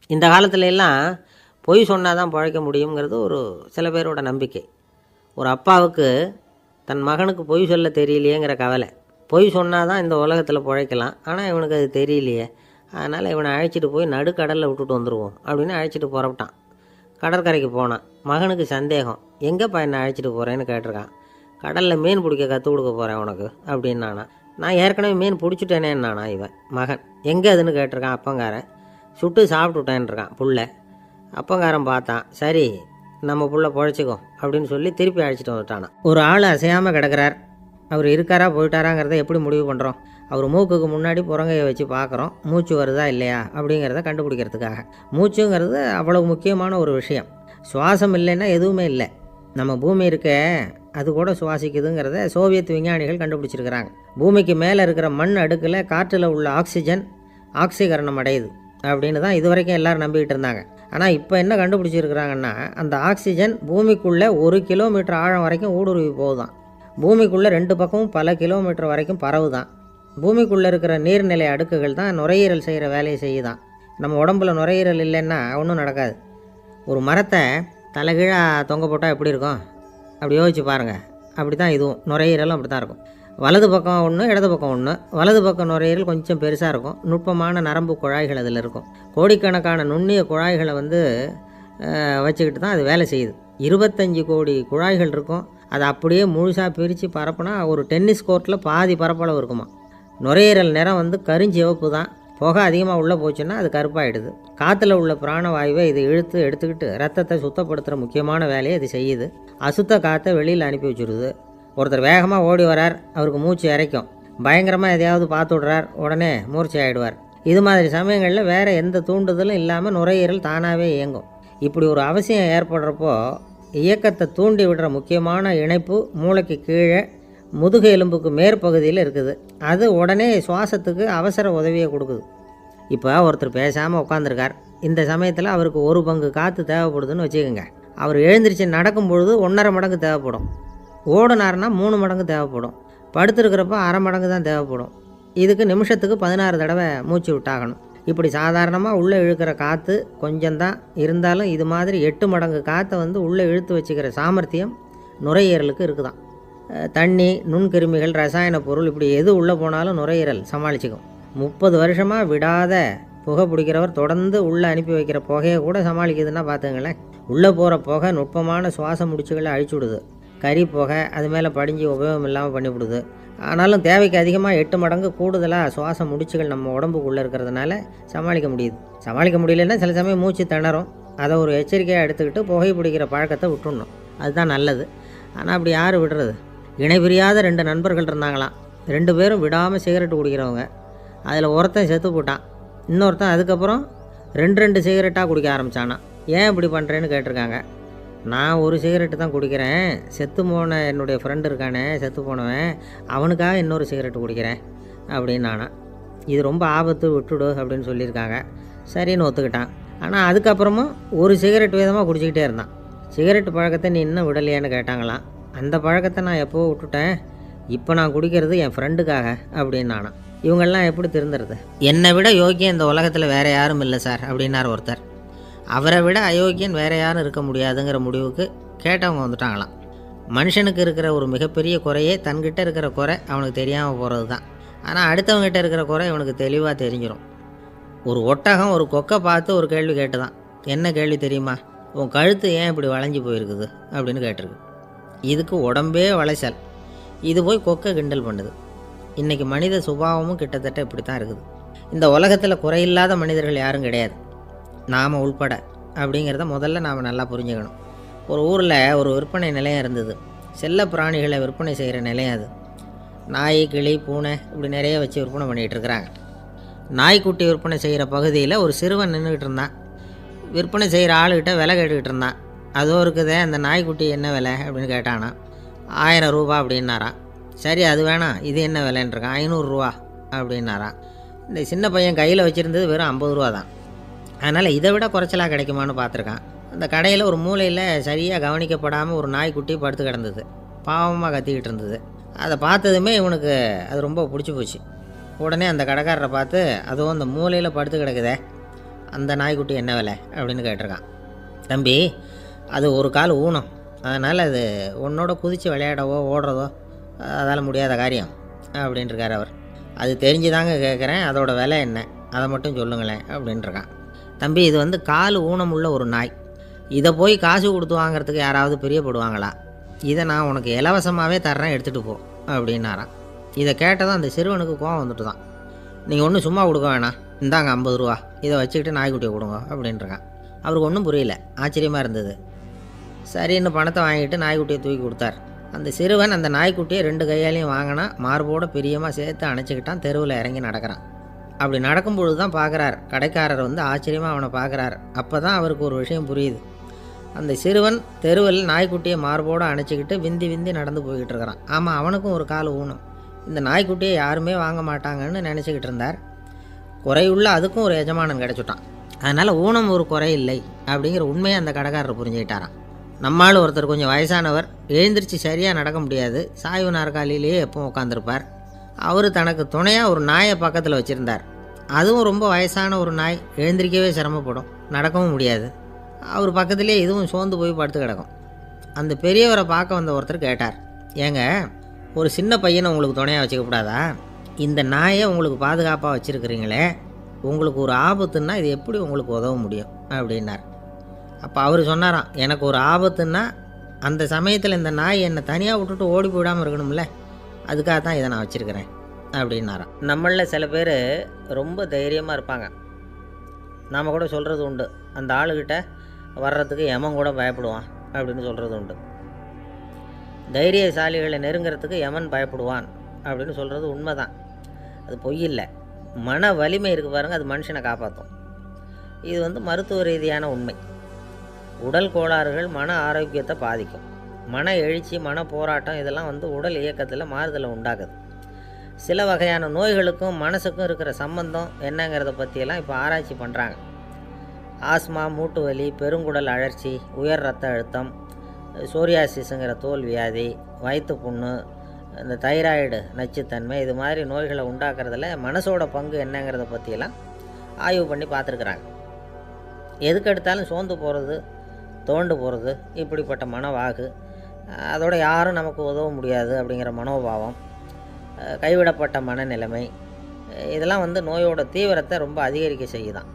இந்த காலத்துல எல்லாம் பொய் சொன்னால் தான் பிழைக்க முடியுங்கிறது ஒரு சில பேரோட நம்பிக்கை. ஒரு அப்பாவுக்கு தன் மகனுக்கு பொய் சொல்ல தெரியலையேங்கிற கவலை. பொய் சொன்னால் தான் இந்த உலகத்தில் பிழைக்கலாம், ஆனால் இவனுக்கு அது தெரியலையே, அதனால் இவனை அழைச்சிட்டு போய் நடுக்கடலில் விட்டுட்டு வந்துடுவோம் அப்படின்னு அழைச்சிட்டு புறப்பட்டான். கடற்கரைக்கு போனான். மகனுக்கு சந்தேகம், எங்கேப்பா என்னை அழைச்சிட்டு போகிறேன்னு கேட்டிருக்கான். கடலில் மீன் பிடிக்க கற்றுக் கொடுக்க போகிறேன் உனக்கு அப்படின்னானா. நான் ஏற்கனவே மீன் பிடிச்சிட்டேனேன்னானா இவன் மகன். எங்கே அதுன்னு கேட்டிருக்கான் அப்பங்காரன். சுட்டு சாப்பிட்டுட்டேன்ருக்கான் புள்ள. அப்பங்காரன் பார்த்தான், சரி நம்ம புள்ள பொழைச்சிக்கோ அப்படின்னு சொல்லி திருப்பி அழைச்சிட்டு வந்துட்டானா. ஒரு ஆள் அசையாமல் கிடக்கிறார். அவர் இருக்காரா போயிட்டாராங்கிறத எப்படி முடிவு பண்ணுறோம்? அவர் மூக்குக்கு முன்னாடி புறங்கையை வச்சு பார்க்குறோம், மூச்சு வருதா இல்லையா அப்படிங்கிறத கண்டுபிடிக்கிறதுக்காக. மூச்சுங்கிறது அவ்வளவு முக்கியமான ஒரு விஷயம். சுவாசம் இல்லைன்னா எதுவுமே இல்லை. நம்ம பூமி இருக்க அது கூட சுவாசிக்குதுங்கிறத சோவியத் விஞ்ஞானிகள் கண்டுபிடிச்சிருக்கிறாங்க. பூமிக்கு மேலே இருக்கிற மண் அடுக்கில் காற்றில் உள்ள ஆக்சிஜன் ஆக்சிகரணம் அடையுது அப்படின்னு தான் இது வரைக்கும் எல்லோரும் நம்பிக்கிட்டு இருந்தாங்க. ஆனால் இப்போ என்ன கண்டுபிடிச்சிருக்கிறாங்கன்னா, அந்த ஆக்சிஜன் பூமிக்குள்ளே 1 கிலோமீட்டர் ஆழம் வரைக்கும் ஊடுருவி போகுதான். பூமிக்குள்ளே 2 பக்கமும் பல கிலோமீட்டர் வரைக்கும் பரவுதான். பூமிக்குள்ளே இருக்கிற நீர்நிலை அடுக்குகள் தான் நுரையீரல் செய்கிற வேலையை செய்யுதான். நம்ம உடம்புல நுரையீரல் இல்லைன்னா ஒன்றும் நடக்காது. ஒரு மரத்தை தலைகீழாக தொங்க போட்டால் எப்படி இருக்கும்? அப்படி யோசிச்சு பாருங்கள். அப்படி தான் இதுவும் நுரையீரலும் அப்படி தான் இருக்கும். வலது பக்கம் ஒன்று, இடது பக்கம் ஒன்று. வலது பக்கம் நுரையீரல் கொஞ்சம் பெருசாக இருக்கும். நுட்பமான நரம்பு குழாய்கள் அதில் இருக்கும். கோடிக்கணக்கான நுண்ணிய குழாய்களை வச்சுக்கிட்டு தான் அது வேலை செய்யுது. 25 கோடி குழாய்கள் இருக்கும். அதை அப்படியே முழுசாக பிரித்து பரப்புனா ஒரு டென்னிஸ் கோர்ட்டில் பாதி பரப்பளவு இருக்குமா. நுரையீரல் நிறம் கருஞ்சிவப்பு தான். புகை அதிகமாக உள்ளே போச்சுன்னா அது கருப்பாயிடுது. காற்றுல உள்ள பிராணவாயுவை இது இழுத்து எடுத்துக்கிட்டு ரத்தத்தை சுத்தப்படுத்துகிற முக்கியமான வேலையை இது செய்யுது. அசுத்த காற்றை வெளியில் அனுப்பி வச்சுருது. ஒருத்தர் வேகமாக ஓடி வரார், அவருக்கு மூச்சு இறைக்கும். பயங்கரமாக எதையாவது பார்த்து விடுறார், உடனே மூர்ச்சி ஆகிடுவார். இது மாதிரி சமயங்களில் வேறு எந்த தூண்டுதலும் இல்லாமல் நுரையீரல் தானாகவே இயங்கும். இப்படி ஒரு அவசியம் ஏற்படுறப்போ இயக்கத்தை தூண்டி விடுற முக்கியமான இணைப்பு மூளைக்கு கீழே முதுகு எலும்புக்கு மேற்பகுதியில் இருக்குது. அது உடனே சுவாசத்துக்கு அவசர உதவியை கொடுக்குது. இப்போ ஒருத்தர் பேசாமல் உட்காந்துருக்கார். இந்த சமயத்தில் அவருக்கு 1 பங்கு காற்று தேவைப்படுதுன்னு வச்சுக்கோங்க. அவர் எழுந்திரிச்சு நடக்கும் பொழுது 1.5 மடங்கு தேவைப்படும். ஓடினார்னா 3 மடங்கு தேவைப்படும். படுத்துருக்கிறப்ப 1/2 மடங்கு தான் தேவைப்படும். இதுக்கு நிமிஷத்துக்கு 16 தடவை மூச்சு விட்டாகணும். இப்படி சாதாரணமாக உள்ளே இழுக்கிற காற்று கொஞ்சம்தான் இருந்தாலும் இது மாதிரி 8 மடங்கு காற்றை உள்ளே இழுத்து வச்சுக்கிற சாமர்த்தியம் நுரையீரலுக்கு இருக்குதான். தண்ணி, நுண்கிருமிகள், ரசாயன பொருள் இப்படி எது உள்ளே போனாலும் நுரையீரல் சமாளிச்சுக்கும். 30 வருஷமாக விடாத புகை பிடிக்கிறவர் தொடர்ந்து உள்ளே அனுப்பி வைக்கிற புகையை கூட சமாளிக்குதுன்னா பார்த்துங்களேன். உள்ளே போகிற புகை நுட்பமான சுவாச முடிச்சுகளை அழிச்சுடுது. கறி புகை அது மேலே படிஞ்சு உபயோகம் இல்லாமல் பண்ணிவிடுது. ஆனாலும் தேவைக்கு அதிகமாக 8 மடங்கு கூடுதலாக சுவாச முடிச்சுகள் நம்ம உடம்புக்குள்ளே இருக்கிறதுனால சமாளிக்க முடியுது. சமாளிக்க முடியலன்னா சில சமயம் மூச்சு திணறும். அதை ஒரு எச்சரிக்கையாக எடுத்துக்கிட்டு புகை பிடிக்கிற பழக்கத்தை விட்டுடணும். அதுதான் நல்லது. ஆனால் அப்படி யார் விடுறது? இணை பிரியாத 2 நண்பர்கள் இருந்தாங்களாம். 2 பேரும் விடாமல் சிகரெட்டு குடிக்கிறவங்க. அதில் ஒருத்தன் செத்து போட்டான். இன்னொருத்தன் அதுக்கப்புறம் 2 சிகரெட்டாக குடிக்க ஆரம்பித்தானா. ஏன் இப்படி பண்ணுறேன்னு கேட்டிருக்காங்க. நான் 1 சிகரெட்டு தான் குடிக்கிறேன், செத்து போன என்னுடைய ஃப்ரெண்டு இருக்கானே செத்து போனவன், அவனுக்காக இன்னொரு சிகரெட்டு குடிக்கிறேன் அப்படின்னு நானா. இது ரொம்ப ஆபத்து, விட்டுடு அப்படின்னு சொல்லியிருக்காங்க. சரின்னு ஒத்துக்கிட்டான். ஆனால் அதுக்கப்புறமும் 1 சிகரெட் வீதமாக குடிச்சிக்கிட்டே இருந்தான். சிகரெட்டு பழக்கத்தை நீ இன்னும் விடலையான்னு கேட்டாங்களாம். அந்த பழக்கத்தை நான் எப்போ விட்டுட்டேன், இப்போ நான் குடிக்கிறது என் ஃப்ரெண்டுக்காக அப்படின்னு நானா. இவங்கெல்லாம் எப்படி திருந்துறது? என்னை விட யோக்கியம் இந்த உலகத்தில் வேறு யாரும் இல்லை சார் அப்படின்னார் ஒருத்தர். அவரை விட அயோக்கியன் வேறு யாரும் இருக்க முடியாதுங்கிற முடிவுக்கு கேட்டவங்க வந்துட்டாங்களாம். மனுஷனுக்கு இருக்கிற ஒரு மிகப்பெரிய குறையே தன்கிட்ட இருக்கிற குறை அவனுக்கு தெரியாமல் போகிறது தான். ஆனால் அடுத்தவங்ககிட்ட இருக்கிற குறை இவனுக்கு தெளிவாக தெரிஞ்சிடும். ஒரு ஒட்டகம் ஒரு கொக்கை பார்த்து ஒரு கேள்வி கேட்டு தான். என்ன கேள்வி தெரியுமா? உன் கழுத்து ஏன் இப்படி வளைஞ்சி போயிருக்குது அப்படின்னு கேட்டிருக்கு. இதுக்கு உடம்பே வளைச்சல். இது போய் கொக்கை கிண்டல் பண்ணுது. இன்றைக்கி மனித சுபாவமும் கிட்டத்தட்ட இப்படி தான் இருக்குது. இந்த உலகத்தில் குறையில்லாத மனிதர்கள் யாரும் கிடையாது, நாம் உள்பட அப்படிங்கிறத முதல்ல நாம் நல்லா புரிஞ்சுக்கணும். ஒரு ஊரில் ஒரு விற்பனை நிலையம் இருந்தது. செல்ல பிராணிகளை விற்பனை செய்கிற நிலையம் அது. நாய், கிளி, பூனை இப்படி நிறைய வச்சு விற்பனை பண்ணிகிட்ருக்குறாங்க. நாய்க்குட்டி விற்பனை செய்கிற பகுதியில் ஒரு சிறுவன் நின்றுக்கிட்டு இருந்தான். விற்பனை செய்கிற ஆளுகிட்ட விலை கேட்டுக்கிட்டு இருந்தான். அதோ இருக்குதே அந்த நாய்க்குட்டி என்ன விலை அப்படின்னு கேட்டானா. 1000 ரூபா அப்படின்னாரான். சரி அது வேணாம், இது என்ன விலைன்றிருக்கான். 500 ரூபா அப்படின்னாரான். இந்த சின்ன பையன் கையில் வச்சுருந்தது வெறும் 50 ரூபா தான். அதனால் இதை விட குறைச்சலாக கிடைக்குமான்னு பார்த்துருக்கான். அந்த கடையில் ஒரு மூலையில் சரியாக கவனிக்கப்படாமல் ஒரு நாய்க்குட்டி படுத்து கிடந்தது. பாவமாக கத்திக்கிட்டு இருந்தது. அதை பார்த்ததுமே இவனுக்கு அது ரொம்ப பிடிச்சி போச்சு. உடனே அந்த கடைக்காரரை பார்த்து, அதுவும் அந்த மூலையில் படுத்து கிடக்குதே, அந்த நாய்க்குட்டி என்ன விலை அப்படின்னு கேட்டிருக்கான். தம்பி, அது ஒரு கால் ஊனம், அதனால் அது உன்னோட குதித்து விளையாடவோ ஓடுறதோ அதால் முடியாத காரியம் அப்படின்ட்டுருக்கார் அவர். அது தெரிஞ்சுதாங்க கேட்குறேன், அதோட விலை என்ன அதை மட்டும் சொல்லுங்களேன் அப்படின்ட்டுருக்கான். தம்பி, இது வந்து கால் ஊனம் உள்ள ஒரு நாய், இதை போய் காசு கொடுத்து வாங்கிறதுக்கு யாராவது பிரியப்படுவாங்களா? இதை நான் உனக்கு இலவசமாகவே தர்றேன், எடுத்துகிட்டு போ அப்படின்னாரான். இதை கேட்டதும் அந்த சிறுவனுக்கு கோவம் வந்துட்டு தான். நீங்கள் ஒன்றும் சும்மா கொடுக்க வேணாம், இந்தாங்க 50 ரூபா, இதை வச்சுக்கிட்டு நாய்க்குட்டியை கொடுங்க அப்படின்ட்டுருக்கான். அவருக்கு ஒன்றும் புரியல, ஆச்சரியமாக இருந்தது. சரின்னு பணத்தை வாங்கிட்டு நாய்க்குட்டியை தூக்கி கொடுத்தார். அந்த சிறுவன் அந்த நாய்க்குட்டியை 2 கையாலையும் வாங்கினா, மார்போட பிரியமாக சேர்த்து அணைச்சிக்கிட்டான். தெருவில் இறங்கி நடக்கிறான். அப்படி நடக்கும்பொழுது தான் பார்க்குறார், கடைக்காரர் வந்து ஆச்சரியமாக அவனை பார்க்குறார். அப்போ தான் அவருக்கு ஒரு விஷயம் புரியுது. அந்த சிறுவன் தெருவில் நாய்க்குட்டியை மார்போடு அணைச்சிக்கிட்டு விந்தி விந்தி நடந்து போய்கிட்டு இருக்கிறான். ஆமாம், அவனுக்கும் ஒரு கால் ஊனம். இந்த நாய்க்குட்டியை யாருமே வாங்க மாட்டாங்கன்னு நினச்சிக்கிட்டு இருந்தார். குறையுள்ள அதுக்கும் ஒரு எஜமானன் கிடச்சிட்டான். அதனால் ஊனம் ஒரு குறை இல்லை அப்படிங்கிற உண்மையை அந்த கடைக்காரர் புரிஞ்சுக்கிட்டாரான். நம்மால் ஒருத்தர் கொஞ்சம் வயசானவர், எழுந்திரிச்சு சரியாக நடக்க முடியாது, சாய்வு நாற்காலியிலேயே எப்பவும் உட்காந்துருப்பார். அவர் தனக்கு துணையாக ஒரு நாயை பக்கத்தில் வச்சுருந்தார். அதுவும் ரொம்ப வயசான ஒரு நாய், எழுந்திரிக்கவே சிரமப்படும், நடக்கவும் முடியாது. அவர் பக்கத்துலேயே இதுவும் சோர்ந்து போய் படுத்து கிடக்கும். அந்த பெரியவரை பார்க்க வந்த ஒருத்தர் கேட்டார், ஏங்க, ஒரு சின்ன பையனை உங்களுக்கு துணையாக வச்சுக்கக்கூடாதா? இந்த நாயை உங்களுக்கு பாதுகாப்பாக வச்சுருக்கிறீங்களே, உங்களுக்கு ஒரு ஆபத்துன்னா இது எப்படி உங்களுக்கு உதவ முடியும் அப்படின்னார். அப்போ அவர் சொன்னாராம், எனக்கு ஒரு ஆபத்துன்னா அந்த சமயத்தில் இந்த நாய் என்னை தனியாக விட்டுட்டு ஓடி போயிடாமல் இருக்கணும்ல, அதுக்காக தான் இதை நான் வச்சுருக்கிறேன் அப்படின்னாராம். நம்மளில் சில பேர் ரொம்ப தைரியமாக இருப்பாங்க. நாம் கூட சொல்கிறது உண்டு, அந்த ஆளுகிட்ட வர்றதுக்கு யமன் கூட பயப்படுவான் அப்படின்னு சொல்கிறது உண்டு. தைரியசாலிகளை நெருங்கிறதுக்கு யமன் பயப்படுவான் அப்படின்னு சொல்கிறது உண்மை தான், அது பொய் இல்லை. மன வலிமை இருக்குது பாருங்கள், அது மனுஷனை காப்பாற்றும். இது வந்து மருத்துவ ரீதியான உண்மை. உடல் கோளாறுகள் மன ஆரோக்கியத்தை பாதிக்கும். மன எழுச்சி, மன போராட்டம் இதெல்லாம் வந்து உடல் இயக்கத்தில் மாறுதலை உண்டாக்குது. சில வகையான நோய்களுக்கும் மனசுக்கும் இருக்கிற சம்பந்தம் என்னங்கிறத பற்றியெல்லாம் இப்போ ஆராய்ச்சி பண்ணுறாங்க. ஆஸ்மா, மூட்டு வலி, பெருங்குடல் அழற்சி, உயர் இரத்த அழுத்தம், சோரியாசிஸுங்கிற தோல் வியாதி, வயிற்று புண்ணு, இந்த தைராய்டு நச்சுத்தன்மை, இது மாதிரி நோய்களை உண்டாக்குறதுல மனசோட பங்கு என்னங்கிறத பற்றியெல்லாம் ஆய்வு பண்ணி பார்த்துருக்குறாங்க. எதுக்கு எடுத்தாலும் சோர்ந்து போகிறது, தோண்டு போகிறது, இப்படிப்பட்ட மனவாகு, அதோட யாரும் நமக்கு உதவ முடியாது அப்படிங்கிற மனோபாவம், கைவிடப்பட்ட மனநிலைமை, இதெல்லாம் வந்து நோயோட தீவிரத்தை ரொம்ப அதிகரிக்க செய்யுதான்.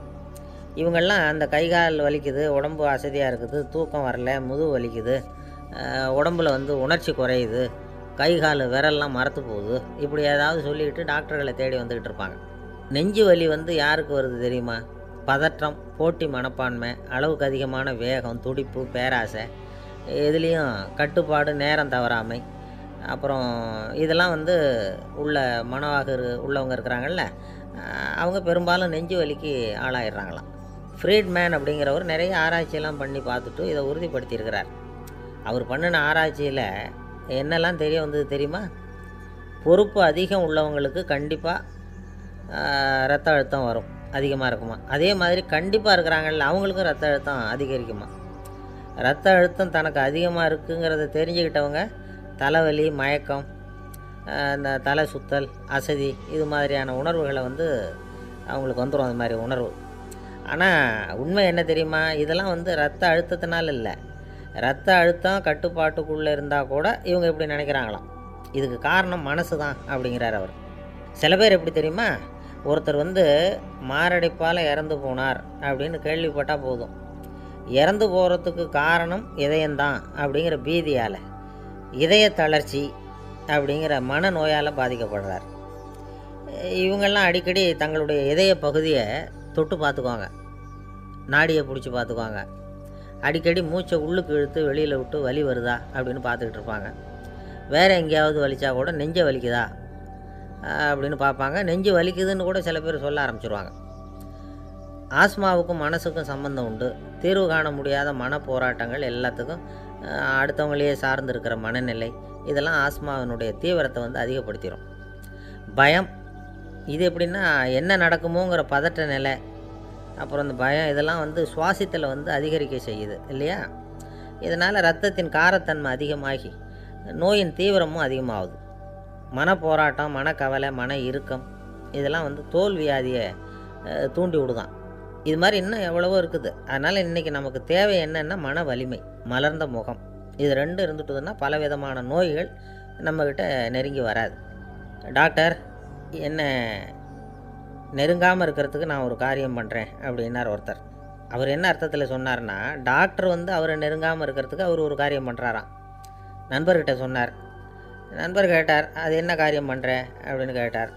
இவங்கெல்லாம் அந்த கைகால் வலிக்குது, உடம்பு அசதியாக இருக்குது, தூக்கம் வரல, முதுகு வலிக்குது, உடம்பில் வந்து உணர்ச்சி குறையுது, கைகால் விரல்லாம் மரத்து போகுது, இப்படி ஏதாவது சொல்லிக்கிட்டு டாக்டர்களை தேடி வந்துக்கிட்டு இருப்பாங்க. நெஞ்சு வலி வந்து யாருக்கு வருது தெரியுமா? பதற்றம், போட்டி மனப்பான்மை, அளவுக்கு அதிகமான வேகம், துடிப்பு, பேராசை, இதுலேயும் கட்டுப்பாடு, நேரம் தவறாமை, அப்புறம் இதெல்லாம் வந்து உள்ள மனவாக உள்ளவங்க இருக்கிறாங்கல்ல, அவங்க பெரும்பாலும் நெஞ்சு வலிக்கு ஆளாயிடுறாங்களாம். ஃப்ரீட்மேன் அப்படிங்கிறவர் நிறைய ஆராய்ச்சியெல்லாம் பண்ணி பார்த்துட்டு இதை உறுதிப்படுத்தியிருக்கிறார். அவர் பண்ணின ஆராய்ச்சியில் என்னெல்லாம் தெரிய வந்தது தெரியுமா? பொறுப்பு அதிகம் உள்ளவங்களுக்கு கண்டிப்பாக ரத்த அழுத்தம் வரும், அதிகமாக இருக்குமா. அதே மாதிரி கண்டிப்பாக இருக்கிறாங்கல்ல, அவங்களுக்கும் ரத்த அழுத்தம் அதிகரிக்குமா. ரத்த அழுத்தம் தனக்கு அதிகமாக இருக்குங்கிறத தெரிஞ்சுக்கிட்டவங்க தலைவலி, மயக்கம், இந்த தலை சுத்தல், அசதி, இது மாதிரியான உணர்வுகளை வந்து அவங்களுக்கு வந்துடும், அது மாதிரி உணர்வு. ஆனால் உண்மை என்ன தெரியுமா? இதெல்லாம் வந்து ரத்த அழுத்தத்தினால இல்லை, ரத்த அழுத்தம் கட்டுப்பாட்டுக்குள்ளே இருந்தால் கூட இவங்க இப்படி நினைக்கிறாங்களாம். இதுக்கு காரணம் மனசு தான் அப்படிங்கிறார் அவர். சில பேர் எப்படி தெரியுமா? ஒருத்தர் வந்து மாரடைப்பால் இறந்து போனார் அப்படின்னு கேள்விப்பட்டால் போதும், இறந்து போகிறதுக்கு காரணம் இதயம்தான் அப்படிங்கிற பீதியால், இதய தளர்ச்சி அப்படிங்கிற மனநோயால் பாதிக்கப்படுறார். இவங்கெல்லாம் அடிக்கடி தங்களுடைய இதய பகுதியை தொட்டு பார்த்துக்குவாங்க, நாடியை பிடிச்சி பார்த்துக்குவாங்க, அடிக்கடி மூச்சை உள்ளுக்கு இழுத்து வெளியில் விட்டு வலி வருதா அப்படின்னு பார்த்துக்கிட்டு இருப்பாங்க. வேறு எங்கேயாவது வலிச்சா கூட நெஞ்சை வலிக்குதா அப்படின்னு பார்ப்பாங்க. நெஞ்சு வலிக்குதுன்னு கூட சில பேர் சொல்ல ஆரம்பிச்சிருவாங்க. ஆஸ்மாவுக்கும் மனசுக்கும் சம்பந்தம் உண்டு. தீர்வு காண முடியாத மன போராட்டங்கள் எல்லாத்துக்கும் அடுத்தவங்களையே சார்ந்து இருக்கிற மனநிலை, இதெல்லாம் ஆஸ்மாவினுடைய தீவிரத்தை வந்து அதிகப்படுத்திடும். பயம், இது எப்படின்னா என்ன நடக்குமோங்கிற பதட்ட நிலை, அப்புறம் இந்த பயம், இதெல்லாம் வந்து சுவாசித்தலை வந்து அதிகரிக்க செய்யுது இல்லையா. இதனால் இரத்தத்தின் காரத்தன்மை அதிகமாகி நோயின் தீவிரமும் அதிகமாகுது. மனப்போராட்டம், மனக்கவலை, மன இறுக்கம், இதெல்லாம் வந்து தோல் வியாதியை தூண்டி விடுதான். இது மாதிரி இன்னும் எவ்வளவோ இருக்குது. அதனால் இன்றைக்கி நமக்கு தேவை என்னென்னா மன வலிமை, மலர்ந்த முகம். இது ரெண்டும் இருந்துட்டுதுன்னா பலவிதமான நோய்கள் நம்மக்கிட்ட நெருங்கி வராது. டாக்டர் என்ன நெருங்காமல் இருக்கிறதுக்கு நான் ஒரு காரியம் பண்ணுறேன் அப்படின்னார் ஒருத்தர். அவர் என்ன அர்த்தத்தில் சொன்னார்னா, டாக்டர் அவரை நெருங்காமல் இருக்கிறதுக்கு அவர் ஒரு காரியம் பண்ணுறாராம். நண்பர்கிட்ட சொன்னார். நண்பர் கேட்டார், அது என்ன காரியம் பண்ணுற அப்படின்னு கேட்டார்.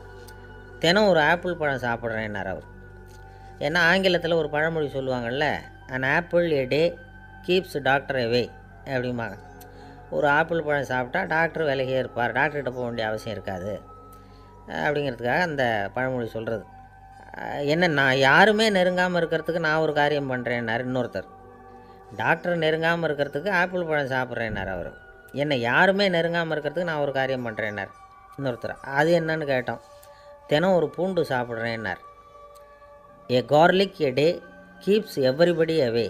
தினம் ஒரு ஆப்பிள் பழம் சாப்பிட்றேன்னார் அவர். ஏன்னா ஆங்கிலத்தில் ஒரு பழமொழி சொல்லுவாங்கள்ல, an apple a day keeps doctor away அப்படிம்பாங்க. ஒரு ஆப்பிள் பழம் சாப்பிட்டா டாக்டர் விலகியே இருப்பார், டாக்டர்கிட்ட போக வேண்டிய அவசியம் இருக்காது அப்படிங்கிறதுக்காக அந்த பழமொழி சொல்கிறது. என்ன, நான் யாருமே நெருங்காமல் இருக்கிறதுக்கு நான் ஒரு காரியம் பண்ணுறேன்னார் இன்னொருத்தர். டாக்டர் நெருங்காமல் இருக்கிறதுக்கு ஆப்பிள் பழம் சாப்பிட்றேன்னார் அவர். என்னை யாருமே நெருங்காமல் இருக்கிறதுக்கு நான் ஒரு காரியம் பண்ணுறேன்னார் இன்னொருத்தர். அது என்னன்னு கேட்டோம். தினம் ஒரு பூண்டு சாப்பிட்றேன்னார். ஏ கார்லிக் எ டே கீப்ஸ் எவ்ரிபடி அவே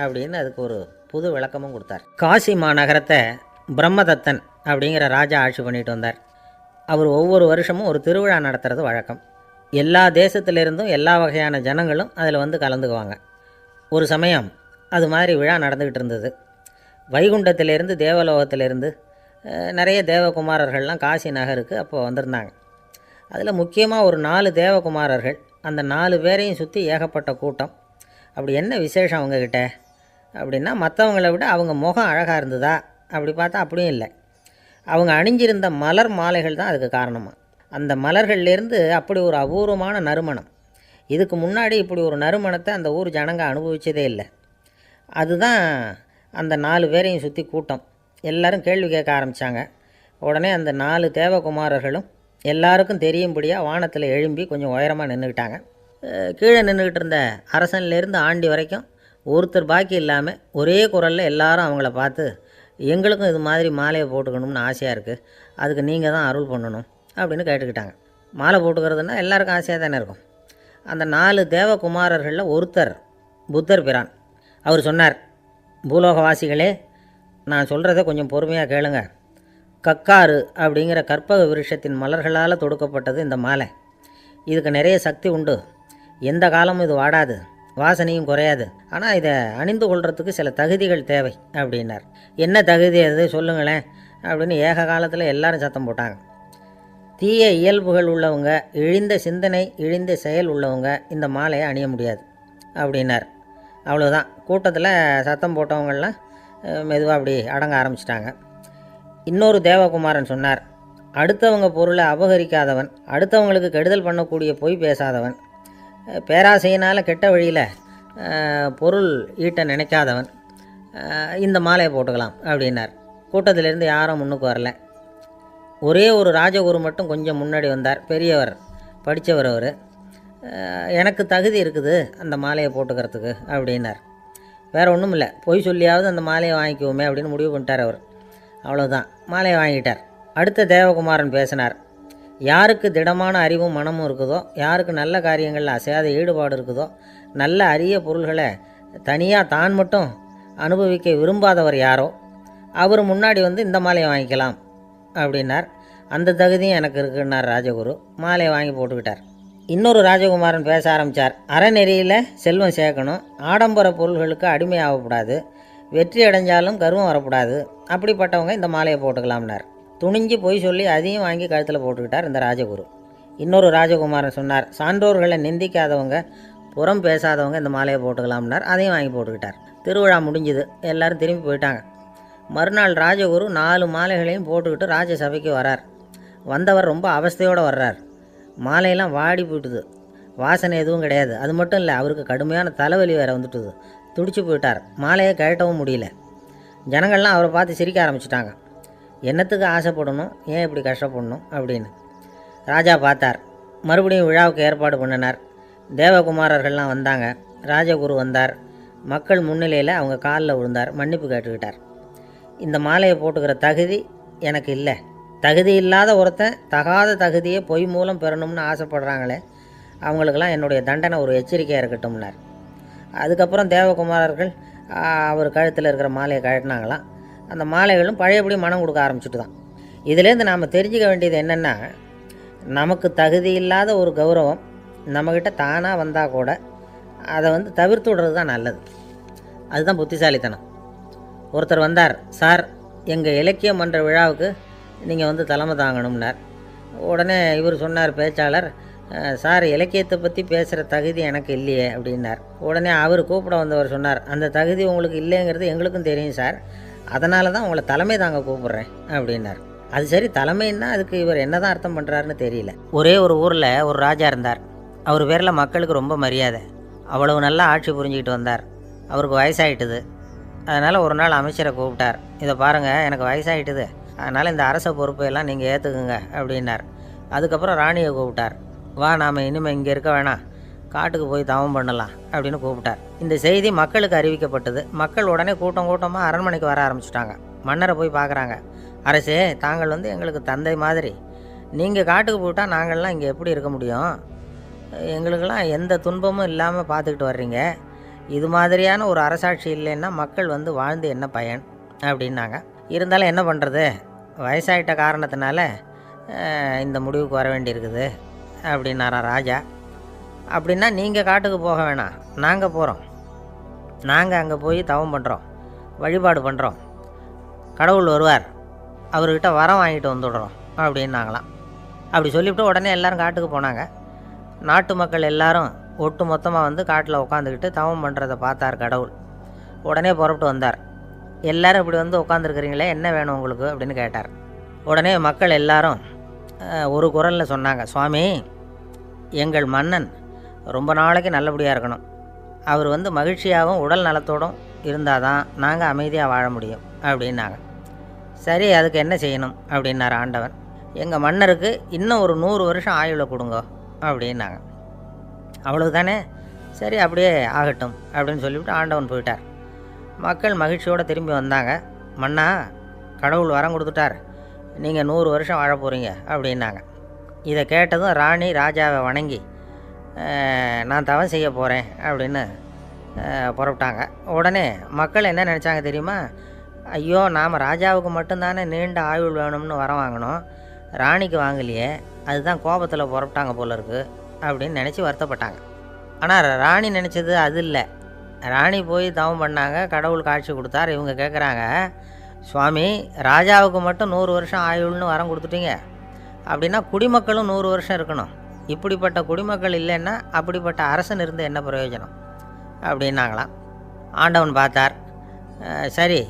அப்படின்னு அதுக்கு ஒரு புது விளக்கமும் கொடுத்தார். காசி மாநகரத்தை பிரம்மதத்தன் அப்படிங்கிற ராஜா ஆட்சி பண்ணிட்டு வந்தார். அவர் ஒவ்வொரு வருஷமும் ஒரு திருவிழா நடத்துறது வழக்கம். எல்லா தேசத்திலிருந்தும் எல்லா வகையான ஜனங்களும் அதில் வந்து கலந்துக்குவாங்க. ஒரு சமயம் அது மாதிரி விழா நடந்துக்கிட்டு இருந்தது. வைகுண்டத்திலேருந்து தேவலோகத்திலேருந்து நிறைய தேவகுமாரர்கள்லாம் காசி நகருக்கு அப்போ வந்திருந்தாங்க. அதில் முக்கியமாக ஒரு 4 தேவகுமாரர்கள். அந்த 4 பேரையும் சுற்றி ஏகப்பட்ட கூட்டம். அப்படி என்ன விசேஷம் அவங்கக்கிட்ட அப்படின்னா, மற்றவங்கள விட அவங்க முகம் அழகாக இருந்ததா அப்படி பார்த்தா அப்படியும் இல்லை. அவங்க அணிஞ்சிருந்த மலர் மாலைகள் தான் அதுக்கு காரணமாக. அந்த மலர்கள்லேருந்து அப்படி ஒரு அபூர்வமான நறுமணம். இதுக்கு முன்னாடி இப்படி ஒரு நறுமணத்தை அந்த ஊர் ஜனங்க அனுபவிச்சதே இல்லை. அதுதான் அந்த 4 பேரையும் சுற்றி கூட்டம். எல்லோரும் கேள்வி கேட்க ஆரம்பித்தாங்க. உடனே அந்த 4 தேவகுமாரர்களும் எல்லாருக்கும் தெரியும்படியாக வானத்தில் எழும்பி கொஞ்சம் உயரமாக நின்றுக்கிட்டாங்க. கீழே நின்றுக்கிட்டு இருந்த அரசன்லேருந்து ஆண்டி வரைக்கும் ஒருத்தர் பாக்கி இல்லாமல் ஒரே குரலில் எல்லாரும் அவங்கள பார்த்து, எங்களுக்கும் இது மாதிரி மாலையை போட்டுக்கணும்னு ஆசையாக இருக்குது, அதுக்கு நீங்கள் தான் அருள் பண்ணணும் அப்படின்னு கேட்டுக்கிட்டாங்க. மாலை போட்டுக்கிறதுனா எல்லாருக்கும் ஆசையாக தானே இருக்கும். அந்த 4 தேவகுமாரர்களில் ஒருத்தர் புத்தர் பிரான். அவர் சொன்னார், பூலோகவாசிகளே, நான் சொல்கிறத கொஞ்சம் பொறுமையாக கேளுங்க. கக்காரு அப்படிங்கிற கற்பக விருஷத்தின் மலர்களால் தொடுக்கப்பட்டது இந்த மாலை. இதுக்கு நிறைய சக்தி உண்டு. எந்த காலமும் இது வாடாது, வாசனையும் குறையாது. ஆனால் இதை அணிந்து கொள்கிறதுக்கு சில தகுதிகள் தேவை அப்படின்னார். என்ன தகுதி அது சொல்லுங்களேன் அப்படின்னு ஏக காலத்தில் எல்லாரும் சத்தம் போட்டாங்க. தீய இயல்புகள் உள்ளவங்க, இழிந்த சிந்தனை, இழிந்த செயல் உள்ளவங்க இந்த மாலையை அணிய முடியாது அப்படின்னார். அவ்வளோதான். கூட்டத்தில் சத்தம் போட்டவங்கள்லாம் மெதுவாக அப்படி அடங்க ஆரம்பிச்சிட்டாங்க. இன்னொரு தேவகுமாரன் சொன்னார், அடுத்தவங்க பொருளை அபகரிக்காதவன், அடுத்தவங்களுக்கு கெடுதல் பண்ணக்கூடிய பொய் பேசாதவன், பேராசையினால் கெட்ட வழியில் பொருள் ஈட்ட நினைக்காதவன் இந்த மாலையை போட்டுக்கலாம் அப்படின்னார். கூட்டத்திலேருந்து யாரும் முன்னுக்கு வரல. ஒரே ஒரு ராஜகுரு மட்டும் கொஞ்சம் முன்னாடி வந்தார். பெரியவர், படித்தவர் அவர். எனக்கு தகுதி இருக்குது அந்த மாலையை போட்டுக்கிறதுக்கு அப்படின்னார். வேறு ஒன்றும் இல்லை, பொய் சொல்லியாவது அந்த மாலையை வாங்கிக்குவோமே அப்படின்னு முடிவு பண்ணிட்டார் அவர். அவ்வளோதான், மாலையை வாங்கிட்டார். அடுத்த தேவகுமாரன் பேசினார். யாருக்கு திடமான அறிவும் மனமும் இருக்குதோ, யாருக்கு நல்ல காரியங்களில் அசையாத ஈடுபாடு இருக்குதோ, நல்ல அரிய பொருள்களை தனியாக தான் மட்டும் அனுபவிக்க விரும்பாதவர் யாரோ அவர் முன்னாடி வந்து இந்த மாலையை வாங்கிக்கலாம் அப்படின்னார். அந்த தகுதியும் எனக்கு இருக்குன்னார் ராஜகுரு. மாலையை வாங்கி போட்டுக்கிட்டார். இன்னொரு ராஜகுமாரன் பேச ஆரம்பித்தார். அறநெறியில் செல்வம் சேர்க்கணும், ஆடம்பர பொருள்களுக்கு அடிமை ஆகக்கூடாது, வெற்றி அடைஞ்சாலும் கர்வம் வரக்கூடாது, அப்படிப்பட்டவங்க இந்த மாலையை போட்டுக்கலாம்னார். துணிஞ்சு பொய் சொல்லி அதையும் வாங்கி கழுத்தில் போட்டுக்கிட்டார் இந்த ராஜகுரு. இன்னொரு ராஜகுமாரன் சொன்னார், சான்றோர்களை நிந்திக்காதவங்க, புறம் பேசாதவங்க இந்த மாலையை போட்டுக்கலாம்னார். அதையும் வாங்கி போட்டுக்கிட்டார். திருவிழா முடிஞ்சுது, எல்லோரும் திரும்பி போயிட்டாங்க. மறுநாள் ராஜகுரு 4 மாலைகளையும் போட்டுக்கிட்டு ராஜசபைக்கு வரார். வந்தவர் ரொம்ப அவஸ்தையோடு வர்றார். மாலையெல்லாம் வாடி போயிட்டுது, வாசனை எதுவும் கிடையாது. அது மட்டும் இல்லை, அவருக்கு கடுமையான தலைவலி வேறு வந்துட்டுது. துடிச்சு போயிட்டார். மாலையை கழட்டவும் முடியல. ஜனங்கள்லாம் அவரை பார்த்து சிரிக்க ஆரம்பிச்சிட்டாங்க. என்னத்துக்கு ஆசைப்படணும், ஏன் இப்படி கஷ்டப்படணும் அப்படின்னு. ராஜா பார்த்தார். மறுபடியும் விழாவுக்கு ஏற்பாடு பண்ணினார். தேவகுமாரர்கள்லாம் வந்தாங்க. ராஜகுரு வந்தார். மக்கள் முன்னிலையில் அவங்க காலில் விழுந்தார், மன்னிப்பு கேட்டுக்கிட்டார். இந்த மாலையை போட்டுக்கிற தகுதி எனக்கு இல்லை. தகுதி இல்லாத ஒருத்தன் தகாத தகுதியை பொய் மூலம் பெறணும்னு ஆசைப்படுறாங்களே, அவங்களுக்கெல்லாம் என்னுடைய தண்டனை ஒரு எச்சரிக்கையாக இருக்கட்டும்னார். அதுக்கப்புறம் தேவகுமாரர்கள் அவர் கழுத்தில் இருக்கிற மாலையை கழட்டினாங்களாம். அந்த மாலைகளும் பழையபடி மனம் கொடுக்க ஆரம்பிச்சுட்டு தான். இதுலேருந்து நாம் தெரிஞ்சுக்க வேண்டியது என்னென்னா, நமக்கு தகுதி இல்லாத ஒரு கௌரவம் நம்மக்கிட்ட தானாக வந்தால் கூட அதை தவிர்த்து விடுறது தான் நல்லது. அதுதான் புத்திசாலித்தனம். ஒருத்தர் வந்தார், சார் எங்கள் இலக்கிய மன்ற விழாவுக்கு நீங்கள் தலைமை தாங்கணும்னார். உடனே இவர் சொன்னார், பேச்சாளர், சார் இலக்கியத்தை பற்றி பேசுகிற தகுதி எனக்கு இல்லையே அப்படின்னார். உடனே அவர் கூப்பிட வந்தவர் சொன்னார், அந்த தகுதி உங்களுக்கு இல்லைங்கிறது எங்களுக்கும் தெரியும் சார், அதனால தான் உங்களை தலைமை தாங்க கூப்பிட்றேன் அப்படின்னார். அது சரி, தலைமைன்னா அதுக்கு இவர் என்ன தான் அர்த்தம் பண்ணுறாருன்னு தெரியல. ஒரே ஒரு ஊரில் ஒரு ராஜா இருந்தார். அவர் பேரில் மக்களுக்கு ரொம்ப மரியாதை. அவ்வளவு நல்லா ஆட்சி புரிஞ்சுக்கிட்டு வந்தார். அவருக்கு வயசாகிட்டுது. அதனால் ஒரு நாள் அமைச்சரை கூப்பிட்டார். இதை பாருங்கள், எனக்கு வயசாகிட்டுது, அதனால் இந்த அரச பொறுப்பையெல்லாம் நீங்கள் ஏற்றுக்குங்க அப்படின்னார். அதுக்கப்புறம் ராணியை கூப்பிட்டார். வா, நாம் இனிமேல் இங்கே இருக்க வேணாம், காட்டுக்கு போய் தவம் பண்ணலாம் அப்படின்னு கூப்பிட்டார். இந்த செய்தி மக்களுக்கு அறிவிக்கப்பட்டது. மக்கள் உடனே கூட்டமாக அரண்மனைக்கு வர ஆரம்பிச்சிட்டாங்க. மன்னரை போய் பார்க்குறாங்க. அரசே, தாங்கள் எங்களுக்கு தந்தை மாதிரி, நீங்கள் காட்டுக்கு போயிட்டால் நாங்கள்லாம் இங்கே எப்படி இருக்க முடியும்? எங்களுக்கெல்லாம் எந்த துன்பமும் இல்லாமல் பார்த்துக்கிட்டு வர்றீங்க. இது மாதிரியான ஒரு அரசாட்சி இல்லைன்னா மக்கள் வாழ்ந்து என்ன பயன் அப்படின்னாங்க. இருந்தாலும் என்ன பண்ணுறது, வயசாகிட்ட காரணத்தினால இந்த முடிவுக்கு வர வேண்டியிருக்குது அப்படின்னாரா ராஜா. அப்படின்னா நீங்கள் காட்டுக்கு போக வேணாம், நாங்கள் போகிறோம். நாங்கள் அங்கே போய் தவம் பண்ணுறோம், வழிபாடு பண்ணுறோம். கடவுள் வருவார், அவர்கிட்ட வரம் வாங்கிட்டு வந்துடுறோம் அப்படின்னாங்களாம். அப்படி சொல்லிவிட்டு உடனே எல்லோரும் காட்டுக்கு போனாங்க. நாட்டு மக்கள் எல்லாரும் ஒட்டு மொத்தமாக காட்டில் உட்காந்துக்கிட்டு தவம் பண்ணுறதை பார்த்தார் கடவுள். உடனே புறப்பட்டு வந்தார். எல்லோரும் இப்படி உட்காந்துருக்குறீங்களே, என்ன வேணும் உங்களுக்கு அப்படின்னு கேட்டார். உடனே மக்கள் எல்லாரும் ஒரு குரலில் சொன்னாங்க, சுவாமி, எங்கள் மன்னன் ரொம்ப நாளைக்கு நல்லபடியாக இருக்கணும். அவர் மகிழ்ச்சியாகவும் உடல் நலத்தோடும் இருந்தால் தான் நாங்கள் அமைதியாக வாழ முடியும் அப்படின்னாங்க. சரி, அதுக்கு என்ன செய்யணும் அப்படின்னார் ஆண்டவன். எங்கள் மன்னருக்கு இன்னும் ஒரு 100 வருஷம் ஆயுளை கொடுங்க அப்படின்னாங்க. அவ்வளவு தானே, சரி அப்படியே ஆகட்டும் அப்படின்னு சொல்லிவிட்டு ஆண்டவன் போயிட்டார். மக்கள் மகிழ்ச்சியோடு திரும்பி வந்தாங்க. மன்னா, கடவுள் வரம் கொடுத்துட்டார், நீங்கள் 100 வருஷம் வாழ போகிறீங்க அப்படின்னாங்க. இதை கேட்டதும் ராணி ராஜாவை வணங்கி, நான் தவம் செய்ய போகிறேன் அப்படின்னு புறப்பட்டாங்க. உடனே மக்கள் என்ன நினச்சாங்க தெரியுமா? ஐயோ, நாம் ராஜாவுக்கு மட்டும்தானே நீண்ட ஆயுள் வேணும்னு வரம் வாங்கினோம், ராணிக்கு வாங்கலையே, அதுதான் கோபத்தில் புறப்பட்டாங்க போல இருக்குது அப்படின்னு நினச்சி வருத்தப்பட்டாங்க. ஆனால் ராணி நினச்சது அது இல்லை. ராணி போய் தவம் பண்ணாங்க, கடவுள் காட்சி கொடுத்தார். இவங்க கேட்குறாங்க, சுவாமி, ராஜாவுக்கு மட்டும் 100 வருஷம் ஆயுள்னு வரம் கொடுத்துட்டீங்க, அப்படின்னா குடிமக்களும் 100 வருஷம் இருக்கணும். இப்படிப்பட்ட குடிமக்கள் இல்லைன்னா அப்படிப்பட்ட அரசன் இருந்து என்ன பிரயோஜனம் அப்படின்னாங்களாம். ஆண்டவன் பார்த்தார், சரி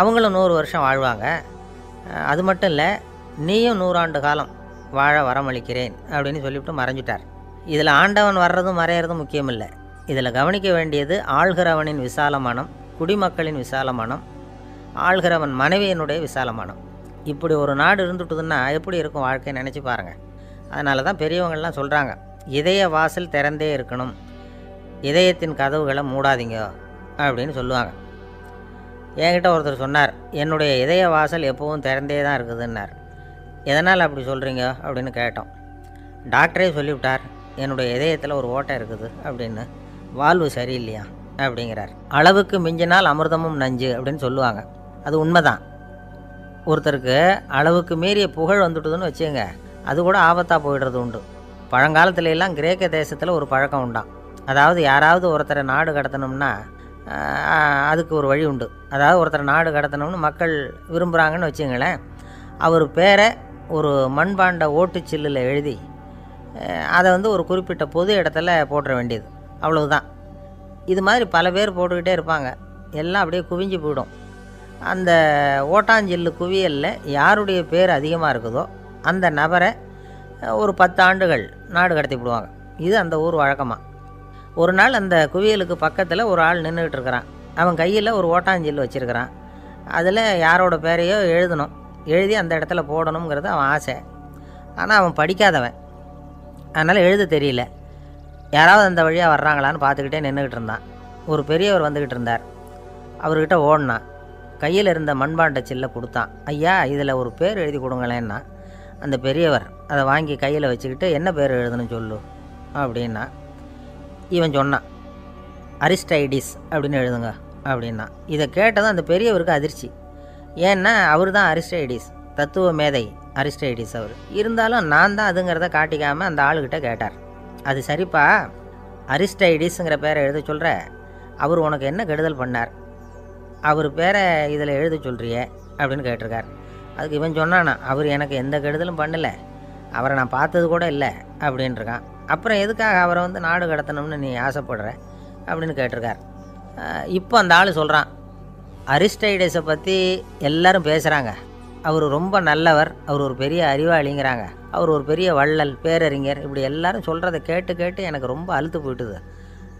அவங்களும் 100 வருஷம் வாழ்வாங்க, அது மட்டும் இல்லை, நீயும் 100 ஆண்டு காலம் வாழ வரமளிக்கிறேன் அப்படின்னு சொல்லிவிட்டு மறைஞ்சிட்டார். இதில் ஆண்டவன் வர்றதும் மறையிறதும் முக்கியம் இல்லை. இதில் கவனிக்க வேண்டியது ஆள்கிறவனின் விசாலமானம், குடிமக்களின் விசாலமானம், ஆள்கிறவன் மனைவியினுடைய விசாலமானம். இப்படி ஒரு நாடு இருந்துட்டுதுன்னா எப்படி இருக்கும் வாழ்க்கை நினச்சி பாருங்கள். அதனால தான் பெரியவங்கள்லாம் சொல்கிறாங்க, இதய வாசல் திறந்தே இருக்கணும், இதயத்தின் கதவுகளை மூடாதீங்க அப்படின்னு சொல்லுவாங்க. என்கிட்ட ஒருத்தர் சொன்னார், என்னுடைய இதய வாசல் எப்போவும் திறந்தே தான் இருக்குதுன்னார். எதனால் அப்படி சொல்கிறீங்க அப்படின்னு கேட்டோம். டாக்டரே சொல்லிவிட்டார், என்னுடைய இதயத்தில் ஒரு ஓட்டை இருக்குது அப்படின்னு, வாழ்வு சரியில்லையா அப்படிங்கிறார். அளவுக்கு மிஞ்சினால் அமிர்தமும் நஞ்சு அப்படின்னு சொல்லுவாங்க. அது உண்மைதான். ஒருத்தருக்கு அளவுக்கு மீறிய புகழ் வந்துட்டுதுன்னு வச்சுங்க, அது கூட ஆபத்தாக போயிடுறது உண்டு. பழங்காலத்துல எல்லாம் கிரேக்க தேசத்தில் ஒரு பழக்கம் உண்டாம். அதாவது யாராவது ஒருத்தரை நாடு கடத்தணும்னா அதுக்கு ஒரு வழி உண்டு. அதாவது ஒருத்தரை நாடு கடத்தணும்னு மக்கள் விரும்புகிறாங்கன்னு வச்சுங்களேன், அவர் பேரை ஒரு மண்பாண்ட ஓட்டுச்சில்லில் எழுதி அதை ஒரு குறிப்பிட்ட பொது இடத்துல போட்டுற வேண்டியது, அவ்வளவுதான். இது மாதிரி பல பேர் போட்டுக்கிட்டே இருப்பாங்க, எல்லாம் அப்படியே குவிஞ்சு போயிடும். அந்த ஓட்டாஞ்சில்லு குவியலில் யாருடைய பேர் அதிகமாக இருக்குதோ அந்த நபரை ஒரு 10 ஆண்டுகள் நாடு கடத்தி விடுவாங்க. இது அந்த ஊர் வழக்கமாக. ஒரு நாள் அந்த குவியலுக்கு பக்கத்தில் ஒரு ஆள் நின்றுக்கிட்டு இருக்கிறான். அவன் கையில் ஒரு ஓட்டாஞ்சில்லு வச்சுருக்கிறான். அதில் யாரோட பேரையோ எழுதணும், எழுதி அந்த இடத்துல போடணுங்கிறது அவன் ஆசை. ஆனால் அவன் படிக்காதவன், அதனால் எழுத தெரியல. யாராவது அந்த வழியாக வர்றாங்களான்னு பார்த்துக்கிட்டே நின்றுக்கிட்டு இருந்தான். ஒரு பெரியவர் வந்துக்கிட்டு இருந்தார். அவர்கிட்ட ஓடினான். கையில் இருந்த மண்பாண்ட சில்லை கொடுத்தான். ஐயா, இதில் ஒரு பேர் எழுதி கொடுங்களேன்னா. அந்த பெரியவர் அதை வாங்கி கையில் வச்சுக்கிட்டு, என்ன பேர் எழுதணும் சொல்லு அப்படின்னா. இவன் சொன்னான், அரிஸ்டைடிஸ் அப்படின்னு எழுதுங்க அப்படின்னா. இதை கேட்டதும் அந்த பெரியவருக்கு அதிர்ச்சி. ஏன்னா அவர் தான் அரிஸ்டைடிஸ், தத்துவ மேதை அரிஸ்டைடிஸ் அவர். இருந்தாலும் நான் தான் அதுங்கிறத காட்டிக்காமல் அந்த ஆளுக்கிட்ட கேட்டார், அது சரிப்பா, அரிஸ்டைடிஸுங்கிற பேரை எழுத சொல்கிற, அவர் உனக்கு என்ன கெடுதல் பண்ணார், அவர் பேரை இதில் எழுத சொல்கிறியே அப்படின்னு கேட்டிருக்கார். அதுக்கு இவன் சொன்னானா, அவர் எனக்கு எந்த கெடுதலும் பண்ணலை, அவரை நான் பார்த்தது கூட இல்லை அப்படின்ட்டுருக்கான். அப்புறம் எதுக்காக அவரை நாடு கடத்தணும்னு நீ ஆசைப்படுற அப்படின்னு கேட்டிருக்கார். இப்போ அந்த ஆள் சொல்கிறான், அரிஸ்டைடஸை பற்றி எல்லாரும் பேசுகிறாங்க, அவர் ரொம்ப நல்லவர், அவர் ஒரு பெரிய அறிவாளிங்கிறாங்க, அவர் ஒரு பெரிய வள்ளல், பேரறிஞர், இப்படி எல்லாரும் சொல்கிறத கேட்டு கேட்டு எனக்கு ரொம்ப அலுத்து போயிட்டுது,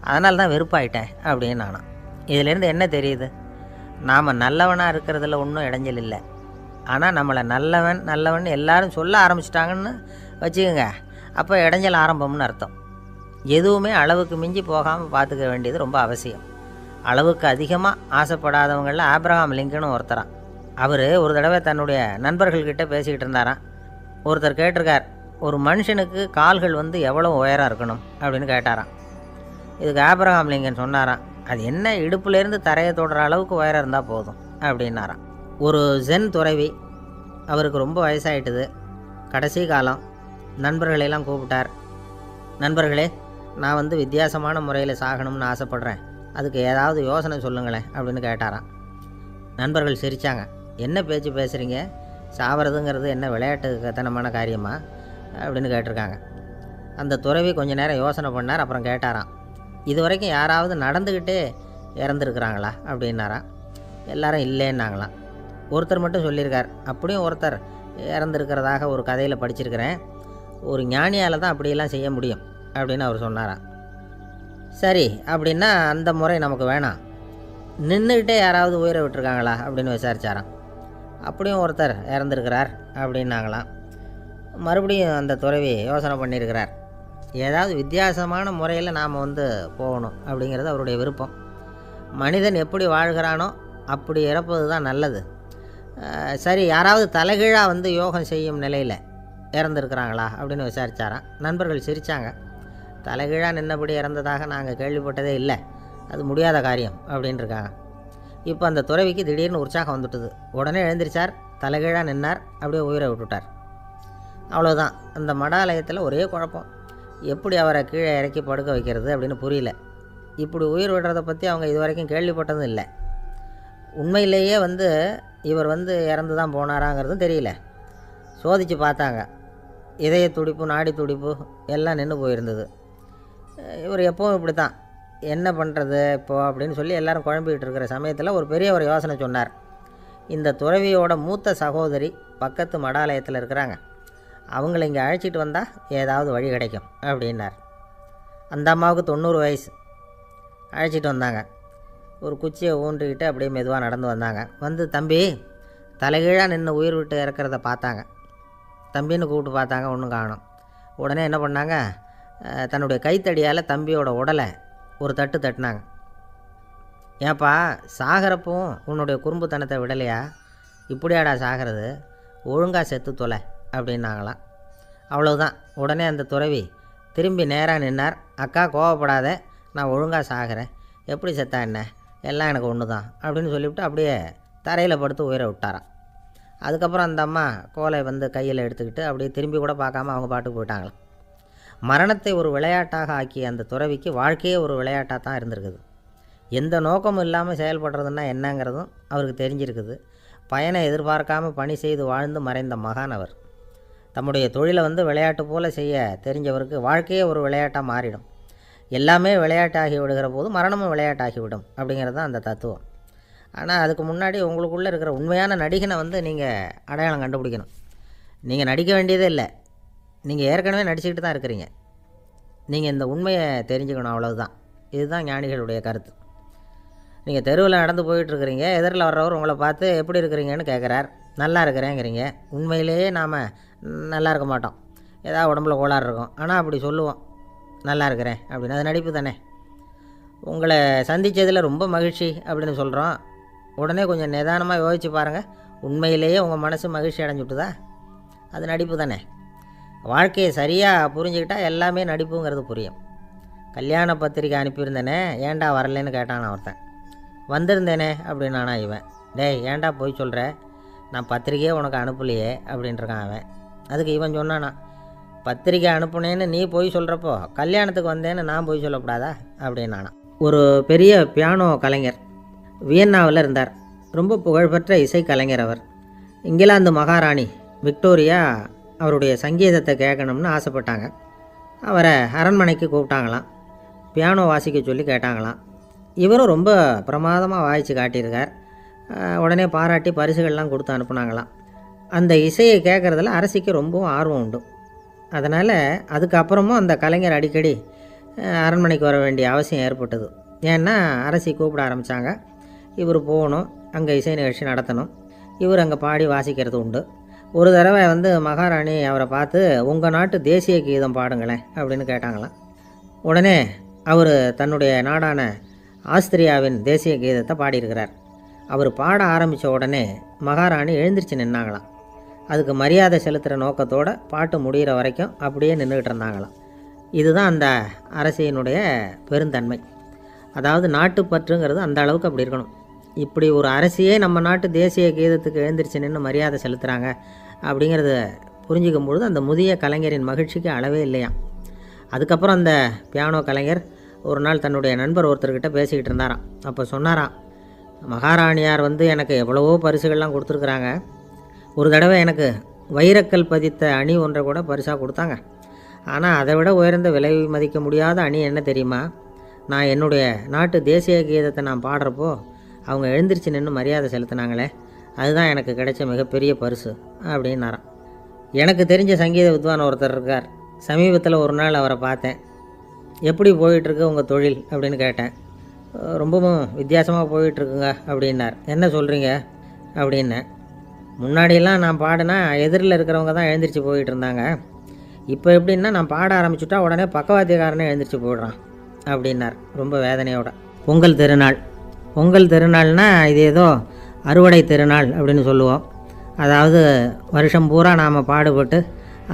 அதனால தான் வெறுப்பாயிட்டேன் அப்படின்னு நானும். இதிலேருந்து என்ன தெரியுது, நாம் நல்லவனாக இருக்கிறதுல ஒன்றும் இடைஞ்சல் இல்லை. ஆனால் நம்மளை நல்லவன் நல்லவன் எல்லாரும் சொல்ல ஆரம்பிச்சிட்டாங்கன்னு வச்சுக்கோங்க, அப்போ இடைஞ்சல் ஆரம்பம்னு அர்த்தம். எதுவுமே அளவுக்கு மிஞ்சி போகாமல் பார்த்துக்க வேண்டியது ரொம்ப அவசியம். அளவுக்கு அதிகமாக ஆசைப்படாதவங்களில் ஆப்ரஹாம் லிங்கனும் ஒருத்தரான். அவர் ஒரு தடவை தன்னுடைய நண்பர்கள்கிட்ட பேசிக்கிட்டு இருந்தாராம். ஒருத்தர் கேட்டிருக்கார், ஒரு மனுஷனுக்கு கால்கள் எவ்வளோ உயரம் இருக்கணும் அப்படின்னு கேட்டாராம். இதுக்கு ஆப்ரஹாம் லிங்கன் சொன்னாராம், அது என்ன இடுப்புலேருந்து தரையை தொடுற அளவுக்கு உயரம் இருந்தால் போதும் அப்படின்னாராம். ஒரு ஜென் துறவி, அவருக்கு ரொம்ப வயசாகிட்டுது, கடைசி காலம், நண்பர்களெல்லாம் கூப்பிட்டார். நண்பர்களே, நான் வித்தியாசமான முறையில் சாகணும்னு ஆசைப்பட்றேன், அதுக்கு ஏதாவது யோசனை சொல்லுங்களேன் அப்படின்னு கேட்டாராம். நண்பர்கள் சிரித்தாங்க. என்ன பேச்சு பேசுகிறீங்க, சாவறதுங்கிறது என்ன விளையாட்டு கத்தனமான காரியமா அப்படின்னு கேட்டிருக்காங்க. அந்த துறவி கொஞ்ச நேரம் யோசனை பண்ணார். அப்புறம் கேட்டாராம், இது வரைக்கும் யாராவது நடந்துக்கிட்டே இறந்துருக்குறாங்களா அப்படின்னாராம். எல்லாரும் இல்லைன்னாங்களாம். ஒருத்தர் மட்டும் சொல்லியிருக்கார், அப்படியும் ஒருத்தர் இறந்துருக்கிறதாக ஒரு கதையில் படிச்சிருக்கிறேன், ஒரு ஞானியால் தான் அப்படியெல்லாம் செய்ய முடியும் அப்படின்னு அவர் சொன்னாராம். சரி, அப்படின்னா அந்த முறை நமக்கு வேணாம், நின்றுக்கிட்டே யாராவது உயிரை விட்டுருக்காங்களா அப்படின்னு விசாரித்தாராம். அப்படியும் ஒருத்தர் இறந்துருக்கிறார் அப்படின்னாங்களாம். மறுபடியும் அந்த துறவி யோசனை பண்ணியிருக்கிறார், ஏதாவது வித்தியாசமான முறையில் நாம் போகணும் அப்படிங்கிறது அவருடைய விருப்பம். மனிதன் எப்படி வாழ்கிறானோ அப்படி இறப்பது தான் நல்லது. சரி, யாராவது தலைகீழாக யோகம் செய்யும் நிலையில் இறந்துருக்குறாங்களா அப்படின்னு விசாரித்தாராம். நண்பர்கள் சிரித்தாங்க. தலைகீழாக நின்னபடி இறந்ததாக நாங்கள் கேள்விப்பட்டதே இல்லை, அது முடியாத காரியம் அப்படின்ட்டுருக்காங்க. இப்போ அந்த துறவிக்கு திடீர்னு உற்சாகம் வந்துட்டுது. உடனே எழுந்திரிச்சார், தலைகீழாக நின்னார், அப்படியே உயிரை விட்டுட்டார். அவ்வளோதான். அந்த மடாலயத்தில் ஒரே குழப்பம், எப்படி அவரை கீழே இறக்கி படுக்க வைக்கிறது அப்படின்னு புரியல. இப்படி உயிர் விடுறதை பற்றி அவங்க இது வரைக்கும் கேள்விப்பட்டதும் இல்லை. உண்மையிலேயே இவர் இறந்து தான் போனாராங்கிறதும் தெரியல. சோதித்து பார்த்தாங்க, இதய துடிப்பு, நாடி துடிப்பு எல்லாம் நின்று போயிருந்தது. இவர் எப்பவும் இப்படி தான், என்ன பண்ணுறது இப்போது அப்படின்னு சொல்லி எல்லோரும் குழம்பிக்கிட்டு இருக்கிற சமயத்தில் ஒரு பெரிய ஒரு யோசனை சொன்னார். இந்த துறவியோட மூத்த சகோதரி பக்கத்து மடாலயத்தில் இருக்கிறாங்க, அவங்கள இங்கே அழைச்சிட்டு வந்தால் ஏதாவது வழி கிடைக்கும் அப்படின்னார். அந்த அம்மாவுக்கு 90 வயசு. அழைச்சிட்டு வந்தாங்க. ஒரு குச்சியை ஊன்றிக்கிட்டு அப்படியே மெதுவாக நடந்து வந்தாங்க. தம்பி, தலைகீழாக நின்று உயிர் விட்டு இறக்கிறத பார்த்தாங்க. தம்பின்னு கூப்பிட்டு பார்த்தாங்க, ஒன்றும் காணும். உடனே என்ன பண்ணாங்க, தன்னுடைய கைத்தடியால் தம்பியோட உடலை ஒரு தட்டு தட்டினாங்க. ஏப்பா, சாகிறப்பவும் உன்னுடைய குறும்புத்தனத்தை விடலையா, இப்படியாடா சாகிறது, ஒழுங்காக செத்து தொலை அப்படின்னாங்களாம். அவ்வளவுதான். உடனே அந்த துறவி திரும்பி நேராக நின்னார். அக்கா, கோவப்படாத, நான் ஒழுங்காக சாகிறேன், எப்படி செத்தா என்ன, எல்லாம் எனக்கு ஒன்று தான் அப்படின்னு சொல்லிவிட்டு அப்படியே தரையில் படுத்து உயிரை விட்டாராம். அதுக்கப்புறம் அந்த அம்மா கோலை கையில் எடுத்துக்கிட்டு அப்படியே திரும்பி கூட பார்க்காம அவங்க பாட்டுக்கு போயிட்டாங்களாம். மரணத்தை ஒரு விளையாட்டாக ஆக்கிய அந்த துறவிக்கு வாழ்க்கையே ஒரு விளையாட்டாக தான் இருந்திருக்குது. எந்த நோக்கமும் இல்லாமல் செயல்படுறதுன்னா என்னங்கிறதும் அவருக்கு தெரிஞ்சிருக்குது. பயனை எதிர்பார்க்காமல் பணி செய்து வாழ்ந்து மறைந்த மகான் அவர். தம்முடைய தொழிலை விளையாட்டு போல் செய்ய தெரிஞ்சவருக்கு வாழ்க்கையே ஒரு விளையாட்டாக மாறிடும். எல்லாமே விளையாட்டாகி விடுகிற போது மரணமும் விளையாட்டாகிவிடும் அப்படிங்கிறது தான் அந்த தத்துவம். ஆனால் அதுக்கு முன்னாடி உங்களுக்குள்ளே இருக்கிற உண்மையான நடிகனை நீங்கள் அடையாளம் கண்டுபிடிக்கணும். நீங்கள் நடிக்க வேண்டியதே இல்லை, நீங்கள் ஏற்கனவே நடிச்சுக்கிட்டு தான் இருக்கிறீங்க. நீங்கள் இந்த உண்மையை தெரிஞ்சுக்கணும், அவ்வளவுதான். இதுதான் ஞானிகளுடைய கருத்து. நீங்கள் தெருவில் நடந்து போயிட்டுருக்கிறீங்க, எதிரில் வர்றவர் உங்களை பார்த்து எப்படி இருக்கிறீங்கன்னு கேட்குறார். நல்லா இருக்கிறேங்கிறீங்க. உண்மையிலேயே நாம் நல்லா இருக்க மாட்டோம், ஏதாவது உடம்புல கோளாறு இருக்கும். ஆனால் அப்படி சொல்லுவோம், நல்லா இருக்கிறேன் அப்படின்னு. அது நடிப்பு தானே. உங்களை சந்தித்ததில் ரொம்ப மகிழ்ச்சி அப்படின்னு சொல்கிறோம். உடனே கொஞ்சம் நிதானமாக யோசித்து பாருங்கள், உண்மையிலேயே உங்கள் மனசு மகிழ்ச்சி அடைஞ்சுட்டுதா? அது நடிப்பு தானே. வாழ்க்கையை சரியாக புரிஞ்சுக்கிட்டால் எல்லாமே நடிப்புங்கிறது புரியும். கல்யாண பத்திரிக்கை அனுப்பியிருந்தேனே, ஏன்டா வரலன்னு கேட்டான் ஒருத்தன். வந்திருந்தேனே அப்படின்னானா இவன். டேய், ஏன்டா போய் சொல்கிற, நான் பத்திரிக்கையே உனக்கு அனுப்பலையே அப்படின்ட்டுருக்கான் அவன். அதுக்கு இவன் சொன்னானா, பத்திரிக்கை அனுப்புனேன்னு நீ போய் சொல்கிறப்போ கல்யாணத்துக்கு வந்தேன்னு நான் போய் சொல்லக்கூடாதா அப்படின்னு ஒரு பெரிய பியானோ கலைஞர் வியன்னாவில் இருந்தார். ரொம்ப புகழ்பெற்ற இசை கலைஞர் அவர். இங்கிலாந்து மகாராணி விக்டோரியா அவருடைய சங்கீதத்தை கேட்கணும்னு ஆசைப்பட்டாங்க. அவரை அரண்மனைக்கு கூப்பிட்டாங்களாம். பியானோ வாசிக்க சொல்லி கேட்டாங்களாம். இவரும் ரொம்ப பிரமாதமாக வாசித்து காட்டியிருக்கார். உடனே பாராட்டி பரிசுகள்லாம் கொடுத்து அனுப்புனாங்களாம். அந்த இசையை கேட்குறதுல அரசிக்கு ரொம்பவும் ஆர்வம் உண்டு. அதனால் அதுக்கப்புறமும் அந்த கலைஞர் அடிக்கடி அரண்மனைக்கு வர வேண்டிய அவசியம் ஏற்பட்டது. ஏன்னா அரசி கூப்பிட ஆரம்பித்தாங்க. இவர் போகணும், அங்கே இசை நிகழ்ச்சி நடத்தணும். இவர் அங்கே பாடி வாசிக்கிறது உண்டு. ஒரு தடவை மகாராணி அவரை பார்த்து உங்கள் நாட்டு தேசிய கீதம் பாடுங்களேன் அப்படின்னு கேட்டாங்களாம். உடனே அவர் தன்னுடைய நாடான ஆஸ்திரியாவின் தேசிய கீதத்தை பாடியிருக்கிறார். அவர் பாட ஆரம்பித்த உடனே மகாராணி எழுந்திரிச்சு நின்னாங்களாம். அதுக்கு மரியாதை செலுத்துகிற நோக்கத்தோடு பாட்டு முடிகிற வரைக்கும் அப்படியே நின்றுக்கிட்டு இருந்தாங்களாம். இதுதான் அந்த அரசியினுடைய பெருந்தன்மை. அதாவது நாட்டுப்பற்றுங்கிறது அந்த அளவுக்கு அப்படி இருக்கணும். இப்படி ஒரு அரசியே நம்ம நாட்டு தேசிய கீதத்துக்கு எழுந்திரிச்சு நின்று மரியாதை செலுத்துகிறாங்க அப்படிங்கிறத புரிஞ்சிக்கும் பொழுது அந்த முதிய கலைஞரின் மகிழ்ச்சிக்கு அளவே இல்லையாம். அதுக்கப்புறம் அந்த பியானோ கலைஞர் ஒரு நாள் தன்னுடைய நண்பர் ஒருத்தர்கிட்ட பேசிக்கிட்டு இருந்தாராம். அப்போ சொன்னாராம், மகாராணியார் எனக்கு எவ்வளவோ பரிசுகள்லாம் கொடுத்துருக்குறாங்க. ஒரு தடவை எனக்கு வைரக்கல் பதித்த அணி ஒன்றை கூட பரிசாக கொடுத்தாங்க. ஆனால் அதை விட உயர்ந்த விலை மதிக்க முடியாத அணி என்ன தெரியுமா? நான் என்னுடைய நாட்டு தேசிய கீதத்தை நான் பாடுறப்போ அவங்க எழுந்திரிச்சு நின்று மரியாதை செலுத்தினாங்களே, அதுதான் எனக்கு கிடைச்ச மிகப்பெரிய பரிசு அப்படின்னாராம். எனக்கு தெரிஞ்ச சங்கீத வித்வான் ஒருத்தர் இருக்கார். சமீபத்தில் ஒரு நாள் அவரை பார்த்தேன். எப்படி போயிட்டுருக்கு உங்கள் தொழில் அப்படின்னு கேட்டேன். ரொம்பவும் வித்தியாசமாக போயிட்டுருக்குங்க அப்படின்னார். என்ன சொல்கிறீங்க அப்படின்னேன். முன்னாடியெல்லாம் நான் பாடினா எதிரில் இருக்கிறவங்க தான் எழுந்திரிச்சு போயிட்டு இருந்தாங்க. இப்போ எப்படின்னா நான் பாட ஆரம்பிச்சுட்டா உடனே பக்கவாத்தியக்காரனே எழுந்திரிச்சு போயிடுறான் அப்படின்னார் ரொம்ப வேதனையோட. பொங்கல் திருநாள்னால் இது ஏதோ அறுவடை திருநாள் அப்படின்னு சொல்லுவோம். அதாவது வருஷம் பூரா நாம் பாடுபட்டு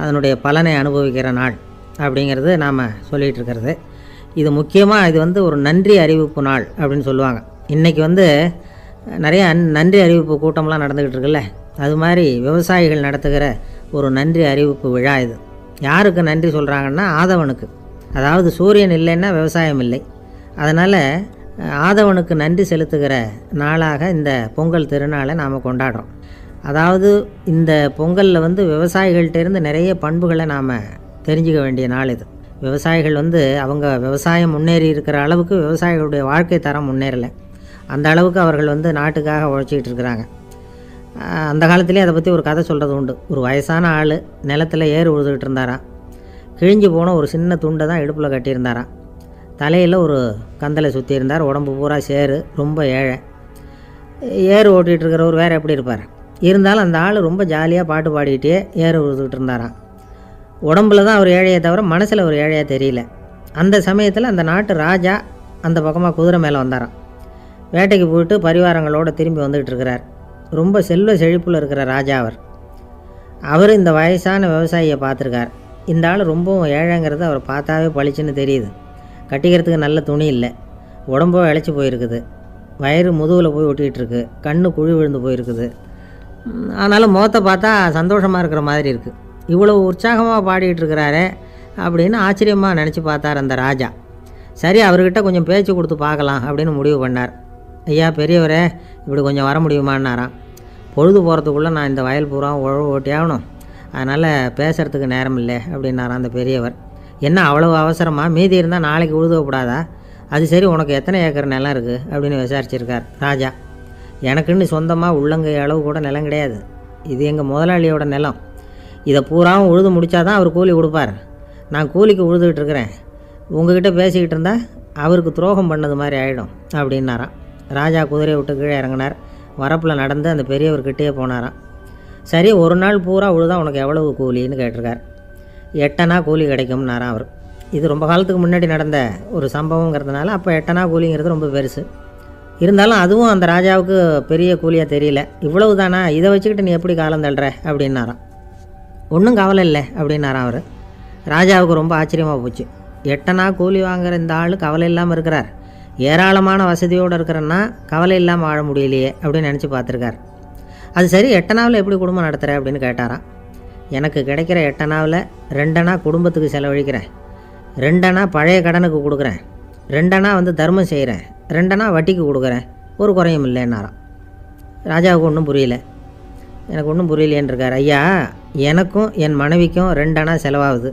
அதனுடைய பலனை அனுபவிக்கிற நாள் அப்படிங்கிறது நாம் சொல்லிகிட்டு இருக்கிறது. இது முக்கியமாக இது ஒரு நன்றி அறிவிப்பு நாள் அப்படின்னு சொல்லுவாங்க. இன்றைக்கி நிறைய நன்றி அறிவிப்பு கூட்டம்லாம் நடந்துக்கிட்டு இருக்குல்ல, அது மாதிரி விவசாயிகள் நடத்துகிற ஒரு நன்றி அறிவிப்பு விழா இது. யாருக்கு நன்றி சொல்கிறாங்கன்னா ஆதவனுக்கு. அதாவது சூரியன் இல்லைன்னா விவசாயம் இல்லை. அதனால் ஆதவனுக்கு நன்றி செலுத்துகிற நாளாக இந்த பொங்கல் திருநாளை நாம் கொண்டாடுறோம். அதாவது இந்த பொங்கலில் விவசாயிகள்கிட்டேருந்து நிறைய பண்புகளை நாம் தெரிஞ்சுக்க வேண்டிய நாள் இது. விவசாயிகள் அவங்க விவசாயம் முன்னேறி இருக்கிற அளவுக்கு விவசாயிகளுடைய வாழ்க்கை தரம் முன்னேறலை. அந்த அளவுக்கு அவர்கள் நாட்டுக்காக உழைச்சிக்கிட்டு இருக்கிறாங்க. அந்த காலத்துலேயே அதை பற்றி ஒரு கதை சொல்கிறது உண்டு. ஒரு வயசான ஆள் நிலத்தில் ஏறு உழுதுகிட்டு இருந்தாராம். கிழிஞ்சு போன ஒரு சின்ன துண்டை தான் இடுப்பில் கட்டியிருந்தாராம். தலையில் ஒரு கந்தலை சுற்றி இருந்தார். உடம்பு பூரா சேரு, ரொம்ப ஏழை. ஏறு ஓட்டிகிட்டு இருக்கிறவர் வேறு எப்படி இருப்பார்? இருந்தாலும் அந்த ஆள் ரொம்ப ஜாலியாக பாட்டு பாடிக்கிட்டே ஏறு உழுதுகிட்டு இருந்தாராம். உடம்புல தான் அவர் ஏழையை தவிர மனசில் ஒரு ஏழையாக தெரியல. அந்த சமயத்தில் அந்த நாட்டு ராஜா அந்த பக்கமாக குதிரை மேலே வந்தாராம். வேட்டைக்கு போயிட்டு பரிவாரங்களோடு திரும்பி வந்துக்கிட்டு இருக்கிறார். ரொம்ப செல்வ செழிப்பில் இருக்கிற ராஜா அவர் இந்த வயசான விவசாயியை பார்த்துருக்கார். இந்த ஆள் ரொம்பவும் ஏழைங்கிறது அவர் பார்த்தாவே பளிச்சுன்னு தெரியுது. கட்டிக்கிறதுக்கு நல்ல துணி இல்லை, உடம்போ இழைச்சி போயிருக்குது, வயிறு முதுகில் போய் ஒட்டிகிட்டு இருக்கு, கண்ணு குழி விழுந்து போயிருக்குது. ஆனாலும் முகத்தை பார்த்தா சந்தோஷமாக இருக்கிற மாதிரி இருக்குது. இவ்வளோ உற்சாகமாக பாடிக்கிட்டு இருக்கிறாரே அப்படின்னு ஆச்சரியமாக நினச்சி பார்த்தார் அந்த ராஜா. சரி, அவர்கிட்ட கொஞ்சம் பேச்சு கொடுத்து பார்க்கலாம் அப்படின்னு முடிவு பண்ணார். ஐயா பெரியவரே, இப்படி கொஞ்சம் வர முடியுமான்னாராம். பொழுது போகிறதுக்குள்ளே நான் இந்த வயல் பூரா உழவு ஓட்டி ஆகணும், அதனால் பேசுகிறதுக்கு நேரம் இல்லை அப்படின்னாராம் அந்த பெரியவர். என்ன அவ்வளவு அவசரமாக? மீதி இருந்தால் நாளைக்கு உழுதக்கூடாதா? அது சரி, உனக்கு எத்தனை ஏக்கர் நிலம் இருக்குது அப்படின்னு விசாரிச்சிருக்கார் ராஜா. எனக்குன்னு சொந்தமாக உள்ளங்கை அளவு கூட நிலம் கிடையாது. இது எங்கள் முதலாளியோட நிலம். இதை பூராவும் உழுது முடித்தாதான் அவர் கூலி கொடுப்பார். நான் கூலிக்கு உழுதுகிட்டு இருக்கிறேன். உங்ககிட்ட பேசிக்கிட்டு இருந்தால் அவருக்கு துரோகம் பண்ணது மாதிரி ஆகிடும் அப்படின்னாராம். ராஜா குதிரையை விட்டு கீழே இறங்கினார். வரப்பில் நடந்து அந்த பெரியவர்கிட்டே போனாராம். சரி, ஒரு நாள் பூரா உழுதா உனக்கு எவ்வளவு கூலின்னு கேட்டிருக்கார். 8 அணா கூலி கிடைக்கும்னாராம் அவர். இது ரொம்ப காலத்துக்கு முன்னாடி நடந்த ஒரு சம்பவங்கிறதுனால அப்போ 8 அணா கூலிங்கிறது ரொம்ப பெருசு. இருந்தாலும் அதுவும் அந்த ராஜாவுக்கு பெரிய கூலியாக தெரியல. இவ்வளவு தானா, இதை வச்சுக்கிட்டு நீ எப்படி காலம் தள்ளுற அப்படின்னாராம். ஒன்றும் கவலை இல்லை அப்படின்னாராம் அவர். ராஜாவுக்கு ரொம்ப ஆச்சரியமாக போச்சு. 8 அணா கூலி வாங்குகிற இந்த ஆள் கவலை இல்லாமல் இருக்கிறார், ஏராளமான வசதியோடு இருக்கிறன்னா கவலை இல்லாமல் வாழ முடியலையே அப்படின்னு நினச்சி பார்த்துருக்கார். அது சரி, 8 அணாவில் எப்படி குடும்பம் நடத்துகிற அப்படின்னு கேட்டாராம். எனக்கு கிடைக்கிற 8 அணாவில் 2 அணா குடும்பத்துக்கு செலவழிக்கிறேன், 2 அணா பழைய கடனுக்கு கொடுக்குறேன், 2 அணா தர்மம் செய்கிறேன், 2 அணா வட்டிக்கு கொடுக்குறேன், ஒரு குறையும் இல்லைன்னாராம். ராஜாவுக்கு ஒன்றும் புரியல. எனக்கு ஒன்றும் புரியலேன்னு இருக்கார். ஐயா, எனக்கும் என் மனைவிக்கும் 2 அணா செலவாகுது.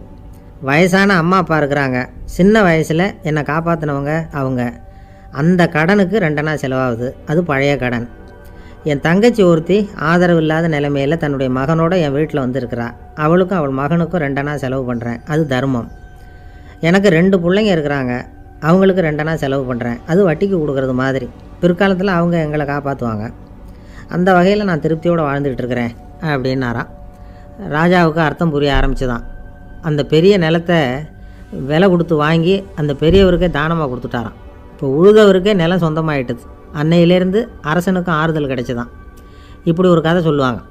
வயசான அம்மா அப்பா இருக்கிறாங்க, சின்ன வயசில் என்னை காப்பாற்றினவங்க அவங்க. அந்த கடனுக்கு 2 அணா செலவாகுது, அது பழைய கடன். என் தங்கச்சி ஒருத்தி ஆதரவு இல்லாத நிலைமையில் தன்னுடைய மகனோட என் வீட்டில் வந்துருக்கிறா, அவளுக்கும் அவள் மகனுக்கும் 2 அணா செலவு பண்ணுறேன், அது தர்மம். எனக்கு 2 பிள்ளைங்க இருக்கிறாங்க, அவங்களுக்கு 2 அணா செலவு பண்ணுறேன், அது வட்டிக்கு கொடுக்குறது மாதிரி. பிற்காலத்தில் அவங்க எங்களை காப்பாற்றுவாங்க. அந்த வகையில் நான் திருப்தியோடு வாழ்ந்துக்கிட்டு இருக்கிறேன் அப்படின்னாராம். ராஜாவுக்கு அர்த்தம் புரிய ஆரம்பிச்சுதான். அந்த பெரிய நிலத்தை விலை கொடுத்து வாங்கி அந்த பெரியவருக்கே தானமாக கொடுத்துட்டாராம். இப்போ உழுதவருக்கே நிலம் சொந்தமாகிட்டுது. அன்னையிலேருந்து அரசனுக்கும் ஆறுதல் கிடைச்சிதான். இப்படி ஒரு கதை சொல்லுவாங்க.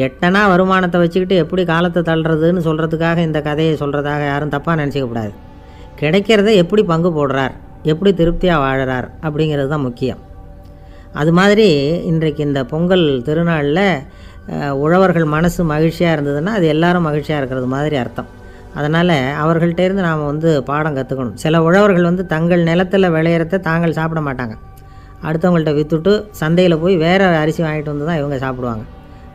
8 அணா வருமானத்தை வச்சுக்கிட்டு எப்படி காலத்தை தள்ளுறதுன்னு சொல்கிறதுக்காக இந்த கதையை சொல்கிறதாக யாரும் தப்பாக நினச்சிக்கக்கூடாது. கிடைக்கிறத எப்படி பங்கு போடுறார், எப்படி திருப்தியாக வாழறார் அப்படிங்கிறது தான் முக்கியம். அது மாதிரி இன்றைக்கு இந்த பொங்கல் திருநாளில் உழவர்கள் மனசு மகிழ்ச்சியாக இருந்ததுன்னா அது எல்லாரும் மகிழ்ச்சியாக இருக்கிறது மாதிரி அர்த்தம். அதனால் அவர்கள்ட்டேருந்து நாம் பாடம் கற்றுக்கணும். சில உழவர்கள் தங்கள் நிலத்தில் விளையிறத தாங்கள் சாப்பிட மாட்டாங்க, அடுத்தவங்கள்ட்ட விற்றுட்டு சந்தையில் போய் வேறு அரிசி வாங்கிட்டு வந்து தான் இவங்க சாப்பிடுவாங்க.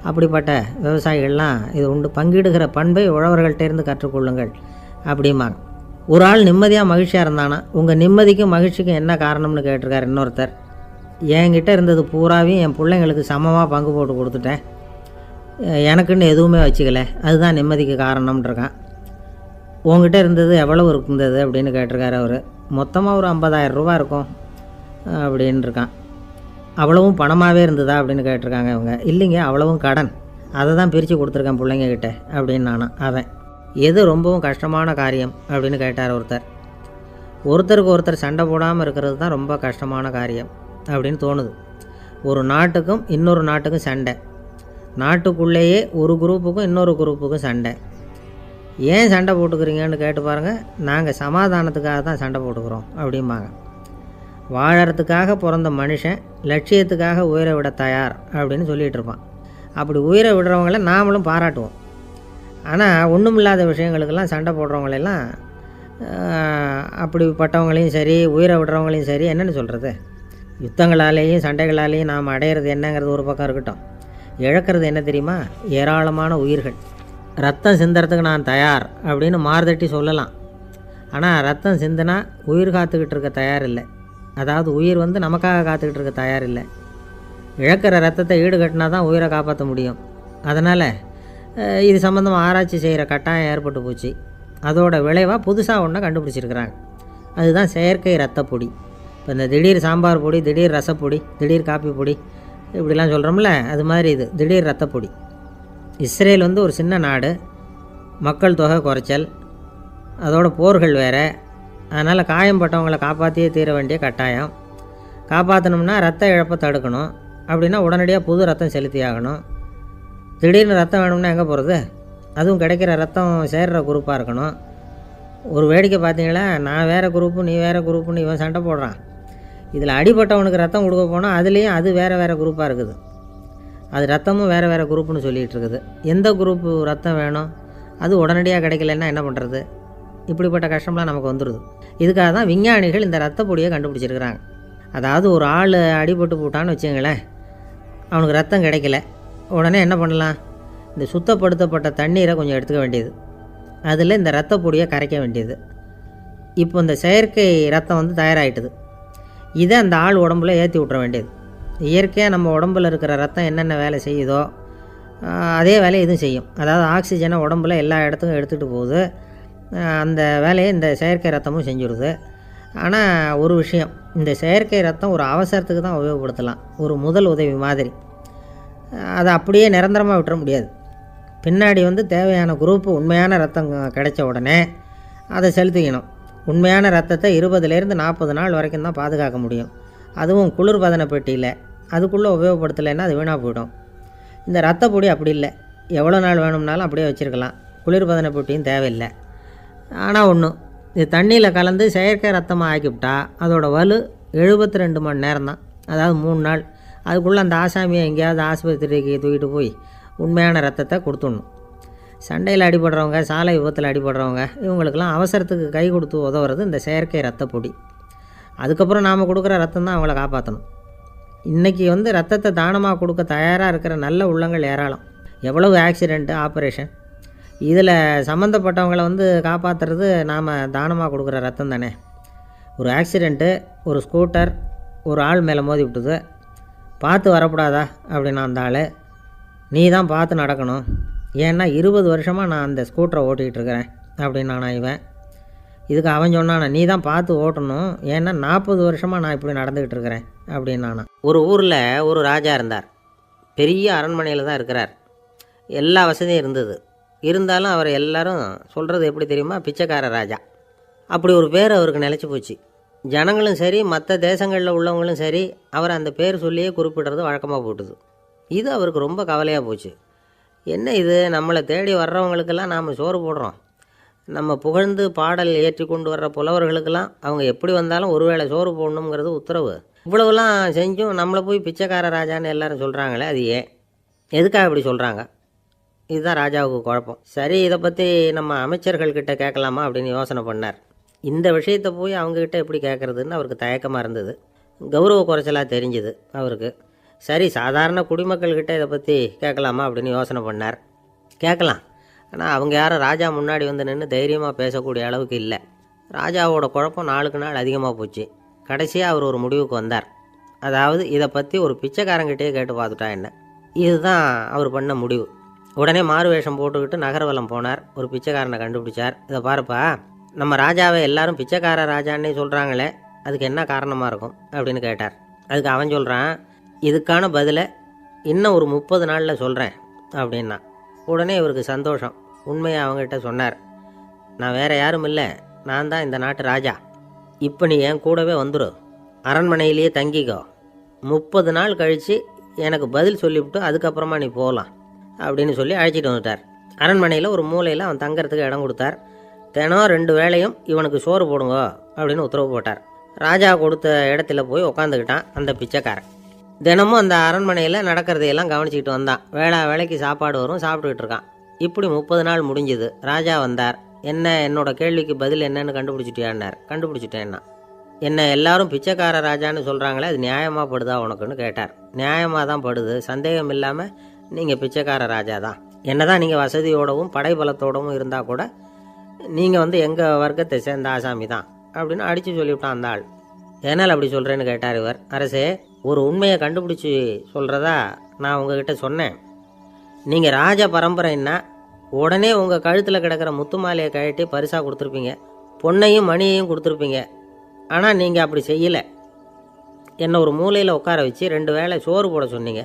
அப்படிப்பட்ட விவசாயிகள்லாம் இது உண்டு. பங்கிடுகிற பண்பை உழவர்கள்ட்டேருந்து கற்றுக்கொள்ளுங்கள் அப்படிம்பாங்க. ஒரு ஆள் நிம்மதியாக மகிழ்ச்சியாக இருந்தானா, உங்கள் நிம்மதிக்கும் மகிழ்ச்சிக்கும் என்ன காரணம்னு கேட்டிருக்கார் இன்னொருத்தர். என்கிட்ட இருந்தது பூராவையும் என் பிள்ளைங்களுக்கு சமமாக பங்கு போட்டு கொடுத்துட்டேன், எனக்குன்னு எதுவுமே வச்சுக்கல, அதுதான் நிம்மதிக்கு காரணம்ன்றிருக்கான். உங்ககிட்ட இருந்தது எவ்வளவு இருந்தது அப்படின்னு கேட்டிருக்காரு அவர். மொத்தமாக ஒரு 50,000 ரூபா இருக்கும் அப்படின்னு இருக்கான். அவ்வளவும் பணமாகவே இருந்ததா அப்படின்னு கேட்டிருக்காங்க இவங்க. இல்லைங்க, அவ்வளவும் கடன், அதை தான் பிரித்து கொடுத்துருக்கேன் பிள்ளைங்கக்கிட்ட அப்படின்னு நானும். அவன் எது ரொம்பவும் கஷ்டமான காரியம் அப்படின்னு கேட்டார் ஒருத்தர். ஒருத்தருக்கு ஒருத்தர் சண்டை போடாமல் இருக்கிறது தான் ரொம்ப கஷ்டமான காரியம் அப்படின்னு தோணுது. ஒரு நாட்டுக்கும் இன்னொரு நாட்டுக்கும் சண்டை, நாட்டுக்குள்ளேயே ஒரு குரூப்புக்கும் இன்னொரு குரூப்புக்கும் சண்டை. ஏன் சண்டை போட்டுக்கிறீங்கன்னு கேட்டு பாருங்கள். நாங்கள் சமாதானத்துக்காக தான் சண்டை போட்டுக்கிறோம் அப்படிம்பாங்க. வாழறதுக்காக பிறந்த மனுஷன் லட்சியத்துக்காக உயிரை விட தயார் அப்படின்னு சொல்லிகிட்டு இருப்பான். அப்படி உயிரை விடுறவங்கள நாமளும் பாராட்டுவோம். ஆனால் ஒன்றும் இல்லாத விஷயங்களுக்கெல்லாம் சண்டை போடுறவங்களெல்லாம், அப்படிப்பட்டவங்களையும் சரி உயிரை விடுறவங்களையும் சரி என்னென்னு சொல்கிறது. யுத்தங்களாலேயும் சண்டைகளாலேயும் நாம் அடையிறது என்னங்கிறது ஒரு பக்கம் இருக்கட்டும், இழக்கிறது என்ன தெரியுமா? ஏராளமான உயிர்கள். ரத்தம் சிந்துறதுக்கு நான் தயார் அப்படின்னு மார்தட்டி சொல்லலாம். ஆனால் ரத்தம் சிந்தினா உயிர் காத்துக்கிட்டு இருக்க தயார் இல்லை. அதாவது உயிர் நமக்காக காத்துக்கிட்டு இருக்க தயார் இல்லை. இழக்கிற ரத்தத்தை ஈடுகட்டினா தான் உயிரை காப்பாற்ற முடியும். அதனால் இது சம்மந்தமாக ஆராய்ச்சி செய்கிற கட்டாயம் ஏற்பட்டு போச்சு. அதோட விளைவாக புதுசாக ஒன்றை கண்டுபிடிச்சிருக்கிறாங்க. அதுதான் செயற்கை ரத்தப்பொடி. இப்போ இந்த திடீர் சாம்பார் பொடி, திடீர் ரசப்பொடி, திடீர் காப்பி பொடி இப்படிலாம் சொல்கிறோம்ல, அது மாதிரி இது திடீர் ரத்தப்பொடி. இஸ்ரேல் ஒரு சின்ன நாடு, மக்கள் தொகை குறைச்சல், அதோட போர்கள் வேறு. அதனால் காயம்பட்டவங்களை காப்பாற்றியே தீர வேண்டிய கட்டாயம். காப்பாற்றணும்னா ரத்த இழப்பை தடுக்கணும். அப்படின்னா உடனடியாக புது ரத்தம் செலுத்தி ஆகணும். திடீர்னு ரத்தம் வேணும்னா எங்கே போகிறது? அதுவும் கிடைக்கிற ரத்தம் சேர்கிற குரூப்பாக இருக்கணும். ஒரு வேடிக்கை பார்த்தீங்களா, நான் வேறு குரூப்பு நீ வேறு குரூப்புன்னு இவன் சண்டை போடுறான். இதில் அடிபட்டவனுக்கு ரத்தம் கொடுக்க போனால் அதுலேயும் அது வேறு வேறு குரூப்பாக இருக்குது. அது ரத்தமும் வேறு வேறு குரூப்புன்னு சொல்லிகிட்டு இருக்குது. எந்த குரூப்பு ரத்தம் வேணும், அது உடனடியாக கிடைக்கலன்னா என்ன பண்ணுறது? இப்படிப்பட்ட கஷ்டம்லாம் நமக்கு வந்துடுது. இதுக்காக தான் விஞ்ஞானிகள் இந்த ரத்த பொடியை கண்டுபிடிச்சிருக்கிறாங்க. அதாவது ஒரு ஆள் அடிபட்டு போட்டான்னு வச்சுங்களேன், அவனுக்கு ரத்தம் கிடைக்கல, உடனே என்ன பண்ணலாம்? இந்த சுத்தப்படுத்தப்பட்ட தண்ணீரை கொஞ்சம் எடுத்துக்க வேண்டியது, அதில் இந்த ரத்த பொடியை கரைக்க வேண்டியது. இப்போ இந்த செயற்கை ரத்தம் தயாராகிட்டுது. இதை அந்த ஆள் உடம்புல ஏற்றி விட்ற வேண்டியது. இயற்கையாக நம்ம உடம்பில் இருக்கிற ரத்தம் என்னென்ன வேலை செய்யுதோ அதே வேலையை இதுவும் செய்யும். அதாவது ஆக்சிஜனை உடம்புல எல்லா இடத்துக்கும் எடுத்துகிட்டு போகுது. அந்த வேலையை இந்த செயற்கை ரத்தமும் செஞ்சுடுது. ஆனால் ஒரு விஷயம், இந்த செயற்கை ரத்தம் ஒரு அவசரத்துக்கு தான் உபயோகப்படுத்தலாம், ஒரு முதல் உதவி மாதிரி. அதை அப்படியே நிரந்தரமாக விட்டுற முடியாது. பின்னாடி தேவையான குரூப்பு உண்மையான ரத்தம் கிடைச்ச உடனே அதை செலுத்திக்கணும். உண்மையான ரத்தத்தை 20லேருந்து 40 நாள் வரைக்கும் தான் பாதுகாக்க முடியும். அதுவும் குளிர்பதன பெட்டியில். அதுக்குள்ளே உபயோகப்படுத்தலைன்னா அது வீணாக போயிடும். இந்த ரத்த பொடி அப்படி இல்லை, எவ்வளோ நாள் வேணும்னாலும் அப்படியே வச்சுருக்கலாம், குளிர்பதன பெட்டியும் தேவையில்லை. ஆனால் ஒன்று, இது தண்ணியில் கலந்து செயற்கை ரத்தமாக ஆக்கிவிட்டா அதோட வலு 72 மணி நேரம் தான், அதாவது 3 நாள். அதுக்குள்ளே அந்த ஆசாமியை எங்கேயாவது ஆஸ்பத்திரிக்கு தூக்கிட்டு போய் உண்மையான ரத்தத்தை கொடுத்துடணும். சண்டையில் அடிபடுறவங்க, சாலை விபத்தில் அடிபடுறவங்க, இவங்களுக்கெல்லாம் அவசரத்துக்கு கை கொடுத்து உதவுறது இந்த செயற்கை ரத்த பொடி. அதுக்கப்புறம் நாம் கொடுக்குற ரத்தம் தான் அவங்கள காப்பாற்றணும். இன்றைக்கி ரத்தத்தை தானமாக கொடுக்க தயாராக இருக்கிற நல்ல உள்ளங்கள் ஏராளம். எவ்வளவு ஆக்சிடெண்ட்டு, ஆப்ரேஷன், இதில் சம்மந்தப்பட்டவங்களை காப்பாற்றுறது நாம் தானமாக கொடுக்குற ரத்தம் தானே. ஒரு ஆக்சிடெண்ட்டு, ஒரு ஸ்கூட்டர் ஒரு ஆள் மேலே மோதி விட்டுது, பார்த்து வரக்கூடாதா அப்படின்னா அந்த ஆள், நீ தான் பார்த்து நடக்கணும், ஏன்னா 20 வருஷமாக நான் அந்த ஸ்கூட்டரை ஓட்டிகிட்டு இருக்கிறேன் அப்படின்னானா இவன். இதுக்கு அவன் சொன்னானா, நீ தான் பார்த்து ஓட்டணும், ஏன்னா 40 வருஷமாக நான் இப்படி நடந்துக்கிட்டு இருக்கிறேன் அப்படின்னானா. ஒரு ஊரில் ஒரு ராஜா இருந்தார். பெரிய அரண்மனையில் தான் இருக்கிறார். எல்லா வசதியும் இருந்தது. இருந்தாலும் அவர் எல்லாரும் சொல்கிறது எப்படி தெரியுமா, பிச்சைக்கார ராஜா. அப்படி ஒரு பேர் அவருக்கு நிலச்சி போச்சு. ஜனங்களும் சரி, மற்ற தேசங்களில் உள்ளவங்களும் சரி, அவர் அந்த பேர் சொல்லியே குறிப்பிடுறது வழக்கமாக போட்டுது. இது அவருக்கு ரொம்ப கவலையாக போச்சு. என்ன இது, நம்மளை தேடி வர்றவங்களுக்கெல்லாம் நாம் சோறு போடுறோம், நம்ம புகழ்ந்து பாடல் ஏற்றி கொண்டு வர்ற புலவர்களுக்கெல்லாம் அவங்க எப்படி வந்தாலும் ஒருவேளை சோறு போடணுங்கிறது உத்தரவு. இவ்வளவுலாம் செஞ்சும் நம்மளை போய் பிச்சைக்கார ராஜான்னு எல்லாரும் சொல்கிறாங்களே, அது ஏன், எதுக்காக இப்படி சொல்கிறாங்க? இதுதான் ராஜாவுக்கு குழப்பம். சரி, இதை பற்றி நம்ம அமைச்சர்கள்கிட்ட கேட்கலாமா அப்படின்னு யோசனை பண்ணார். இந்த விஷயத்தை போய் அவங்கக்கிட்ட எப்படி கேட்குறதுன்னு அவருக்கு தயக்கமாக இருந்தது. கௌரவ குறைச்சலாக தெரிஞ்சுது அவருக்கு. சரி, சாதாரண குடிமக்கள்கிட்ட இதை பற்றி கேட்கலாமா அப்படின்னு யோசனை பண்ணார். கேட்கலாம், ஆனால் அவங்க யாரும் ராஜா முன்னாடி நின்று தைரியமாக பேசக்கூடிய அளவுக்கு இல்லை. ராஜாவோட குழப்பம் நாளுக்கு நாள் அதிகமாக போச்சு. கடைசியாக அவர் ஒரு முடிவுக்கு வந்தார். அதாவது இதை பற்றி ஒரு பிச்சைக்காரங்கிட்டே கேட்டு பார்த்துட்டா என்ன. இதுதான் அவர் பண்ண முடிவு. உடனே மாறு வேஷம் போட்டுக்கிட்டு நகர்வலம் போனார். ஒரு பிச்சைக்காரனை கண்டுபிடிச்சார். இதை பாருப்பா, நம்ம ராஜாவை எல்லாரும் பிச்சைக்கார ராஜான்னே சொல்கிறாங்களே, அதுக்கு என்ன காரணமாக இருக்கும் அப்படின்னு கேட்டார். அதுக்கு அவன் சொல்கிறான், இதுக்கான பதிலை இன்னும் ஒரு 30 நாளில் சொல்கிறேன் அப்படின்னா. உடனே இவருக்கு சந்தோஷம். உண்மையை அவங்ககிட்ட சொன்னார். நான் வேறு யாரும் இல்லை, நான் தான் இந்த நாட்டு ராஜா. இப்போ நீ என் கூடவே வந்துடு, அரண்மனையிலேயே தங்கிக்கோ, 30 நாள் கழித்து எனக்கு பதில் சொல்லிவிட்டு அதுக்கப்புறமா நீ போகலாம் அப்படின்னு சொல்லி அழைச்சிட்டு வந்துட்டார். அரண்மனையில் ஒரு மூலையில் அவன் தங்கறதுக்கு இடம் கொடுத்தார். தினம் 2 வேளையும் இவனுக்கு சோறு போடுங்க அப்படின்னு உத்தரவு போட்டார். ராஜா கொடுத்த இடத்துல போய் உக்காந்துக்கிட்டான் அந்த பிச்சைக்காரன். தினமும் அந்த அரண்மனையில் நடக்கிறதையெல்லாம் கவனிச்சிக்கிட்டு வந்தான். வேளைக்கு சாப்பாடு வரும், சாப்பிட்டுக்கிட்டு இருக்கான். இப்படி 30 நாள் முடிஞ்சுது. ராஜா வந்தார். என்ன, என்னோட கேள்விக்கு பதில் என்னன்னு கண்டுபிடிச்சிட்டியான்னார். கண்டுபிடிச்சிட்டேன்னா. என்ன எல்லாரும் பிச்சைக்கார ராஜான்னு சொல்கிறாங்களே, அது நியாயமாக படுதா உனக்குன்னு கேட்டார். நியாயமாக தான் படுது, சந்தேகம் இல்லாமல் நீங்கள் பிச்சைக்கார ராஜா தான். என்ன தான் நீங்கள் வசதியோடவும் படைபலத்தோடவும் இருந்தால் கூட நீங்கள் எங்கள் வர்க்கத்தை சேர்ந்த ஆசாமி தான் அப்படின்னு அடித்து சொல்லிவிட்டான் அந்த ஆள். ஏனால் அப்படி சொல்கிறேன்னு கேட்டார் இவர். அரசே, ஒரு உண்மையை கண்டுபிடிச்சி சொல்கிறதா நான் உங்ககிட்ட சொன்னேன். நீங்கள் ராஜ பரம்பரைன்னா உடனே உங்கள் கழுத்தில் கிடக்கிற முத்து மாலையை கழட்டி பரிசாக கொடுத்துருப்பீங்க, பொண்ணையும் மணியையும் கொடுத்துருப்பீங்க. ஆனால் நீங்கள் அப்படி செய்யலை. என்னை ஒரு மூலையில் உட்கார வச்சு 2 வேளை சோறு போட சொன்னீங்க.